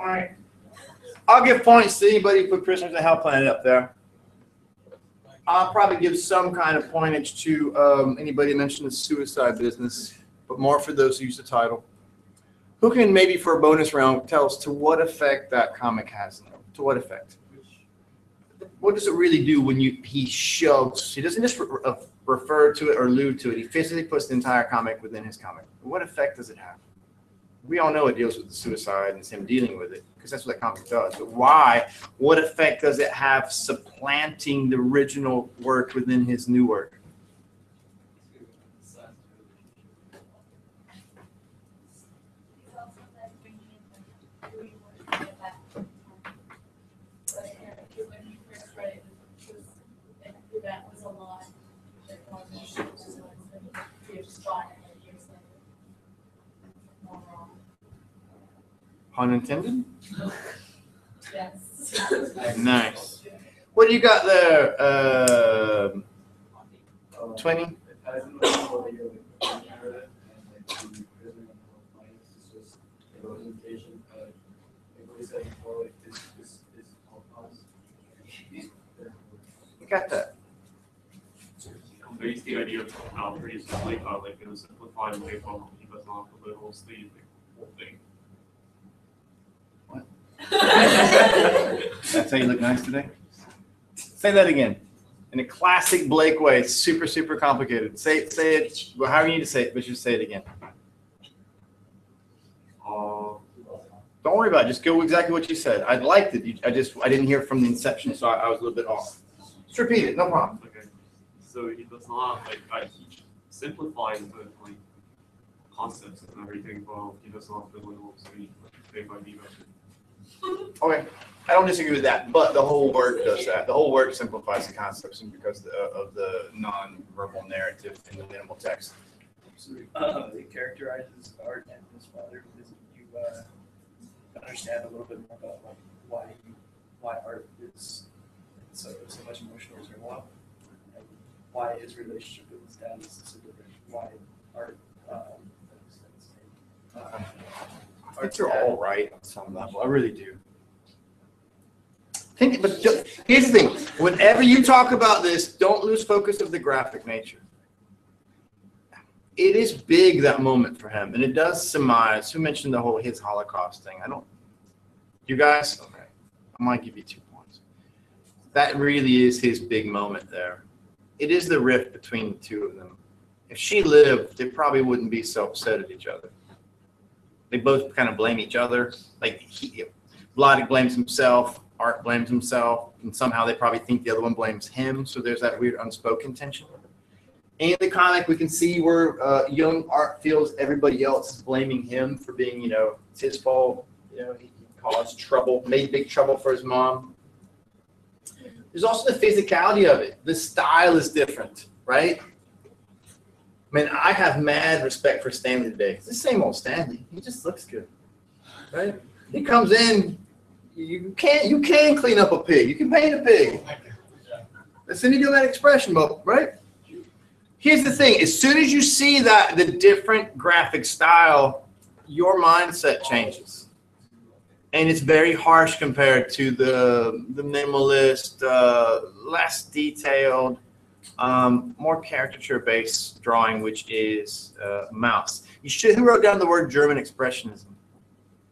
right. I'll give points to anybody who put prisoners of hell planet up there. I'll probably give some kind of pointage to anybody who mentioned the suicide business, but more for those who use the title. Who can maybe for a bonus round tell us to what effect that comic has? To what effect? What does it really do when he shoves? He doesn't just refer to it or allude to it. He physically puts the entire comic within his comic. What effect does it have? We all know it deals with the suicide and it's him dealing with it because that's what that comic does. But why? What effect does it have supplanting the original work within his new work? Pun intended? Yes. Nice. What do you got there? 20? You got that. Based the idea of how pretty simply like it was simplified way from he does not the whole sleeve, the whole thing. That's how you look nice today? Say that again. In a classic Blake way, it's super, super complicated. Say it, well, however you need to say it, but just say it again. Don't worry about it. Just go exactly what you said. I liked it. I didn't hear it from the inception, so I was a little bit off. Just repeat it. No problem. Okay. So he does not he simplifies the concepts and everything. Well, he does not fill in holes. So he day by day. Okay. I don't disagree with that, but the whole work does that. The whole work simplifies the concepts and because of the non-verbal narrative in the minimal text. It characterizes art and his father because you understand a little bit more about why art is so much emotional turmoil and why his relationship with his dad is so different. Why art. I think you're all right on some level. I really do. But here's the thing. Whenever you talk about this, don't lose focus of the graphic nature. It is big, that moment for him, and it does surmise. Who mentioned his Holocaust thing? You guys? Okay. I might give you 2 points. That really is his big moment there. It is the rift between the two of them. If she lived, they probably wouldn't be so upset at each other. They both kind of blame each other. Like Vladik blames himself, Art blames himself, and somehow they probably think the other one blames him. So there's that weird unspoken tension. In the comic, we can see where young Art feels everybody else is blaming him for being, it's his fault. He caused trouble, made big trouble for his mom. There's also the physicality of it. The style is different, right? I mean, I have mad respect for Stanley today. It's the same old Stanley. He just looks good, right? He comes in. You can clean up a pig. You can paint a pig. That's an idiomatic expression, right? Here's the thing. As soon as you see the different graphic style, your mindset changes. And it's very harsh compared to the minimalist, less detailed, more caricature-based drawing, which is Mouse. Who wrote down the word German expressionism?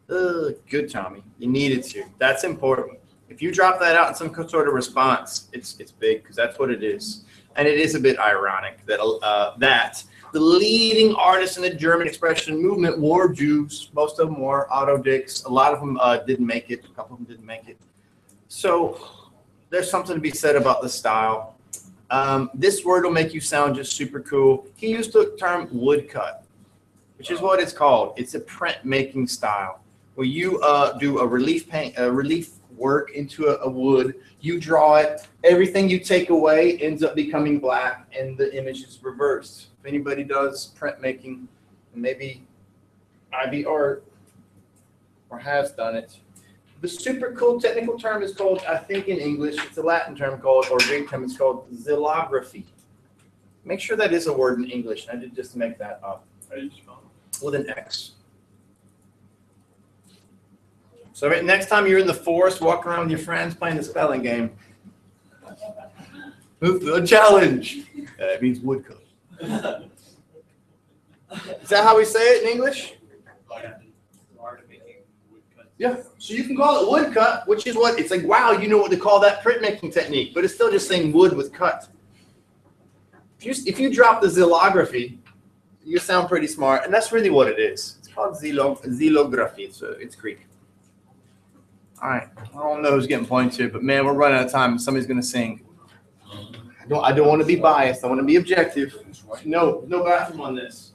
Good, Tommy. You needed to. That's important. If you drop that out in some sort of response, it's big because that's what it is. And it is a bit ironic that that the leading artists in the German expression movement were Jews. Most of them were autodicts. A lot of them didn't make it. A couple of them didn't make it. So there's something to be said about the style. This word will make you sound just super cool. He used the term woodcut, which is what it's called. It's a printmaking style where you do a relief work into a wood. You draw it. Everything you take away ends up becoming black, and the image is reversed. If anybody does printmaking, maybe IB art or has done it. The super cool technical term is called, I think in English, it's a Latin term called, or Greek term, it's called xylography. Make sure that is a word in English. I did just make that up. With an X. So next time you're in the forest, walk around with your friends playing the spelling game. Move to a challenge. It means woodcut. Is that how we say it in English? Yeah. So you can call it woodcut, which is what it's like. Wow, you know what to call that printmaking technique, but it's still just saying wood with cut. If you drop the xylography, you sound pretty smart, and that's really what it is. It's called xylography. It's Greek. All right. I don't know who's getting points here, but man, we're running out of time. Somebody's gonna sing. I don't want to be biased. I want to be objective. No bathroom on this.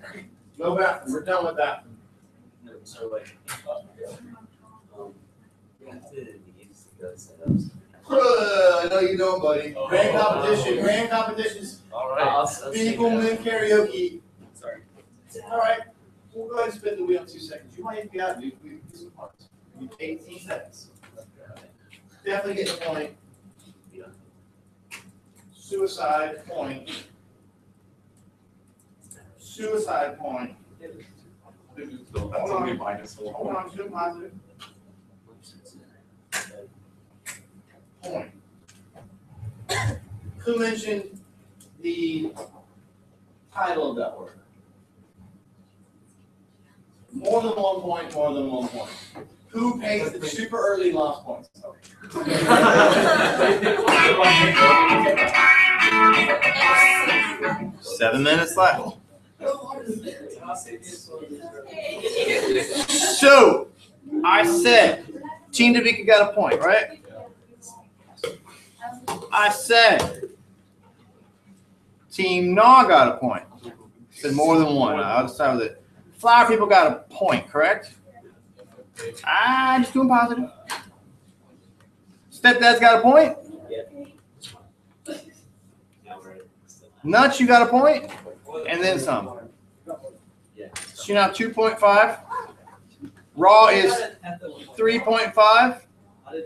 No bathroom. We're done with that. So like, I know you don't, buddy. Grand competitions. all right. Spiegelman karaoke. Sorry. All right. We'll go ahead and spin the wheel in 2 seconds. You might even be out. We do some parts. 18 seconds. Definitely get the point. Suicide point. Suicide point. That's only minus one. Hold on, still positive. Point. Who mentioned the title of that word? More than 1 point, more than 1 point. Who pays the super early lost points? 7 minutes left. So, I said, Team Davika got a point, right? I said, Team Naw got a point. Said more than one. I'll decide with it. Flower people got a point, correct? Just doing positive. Stepdad's got a point? Nuts, you got a point? And then some. So you're now 2.5. Raw is 3.5.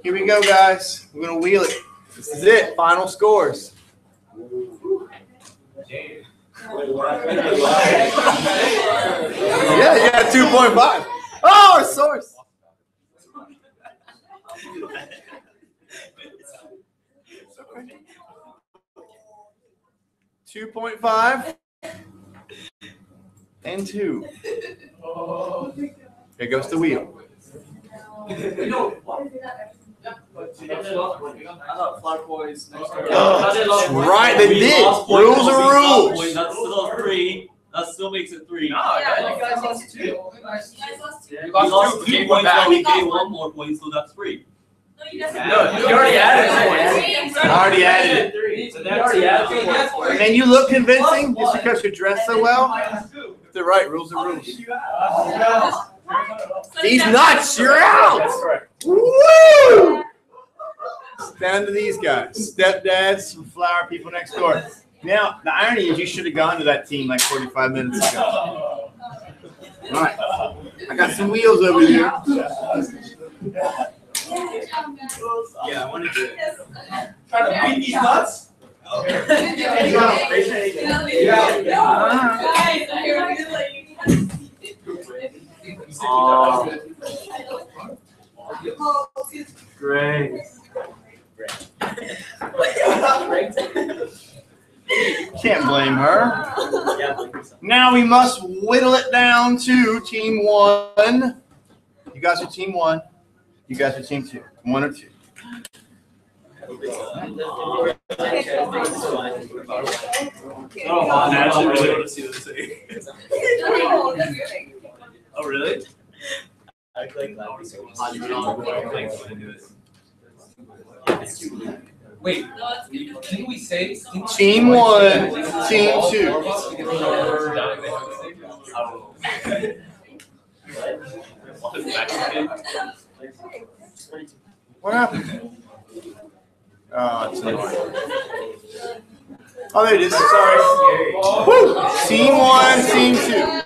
Here we go, guys. We're going to wheel it. This is it. Final scores. Yeah, you got 2.5. Oh, a source. 2.5 and 2. Here goes the wheel. Right, they did. Rules are rules. That's still 3. That still makes it 3. No, you guys lost 2. You guys lost 2. We lost 2 points, but we gained 1 more point, so that's 3. No, you guys No, you already added it. I already added it. So that's already added. And you look convincing just because you're dressed so well. They're right. Rules are rules. These nuts, you're out. That's right. Woo! Down to these guys. Stepdads, some flower people next door. Now, the irony is you should have gone to that team like 45 minutes ago. All right. I got some wheels over here. Yeah, I wanted to. Trying to beat these nuts? Great. Can't blame her. Now we must whittle it down to team 1. You guys are team 1. You guys are team 2. 1 or 2. Oh, I actually really want to see this thing. No, that's good. Oh, really? I'd like that. Wait, didn't we say? Team 1, team 2. What happened? Oh, it's annoying. Oh, there it is. Sorry. Woo! Team 1, team 2.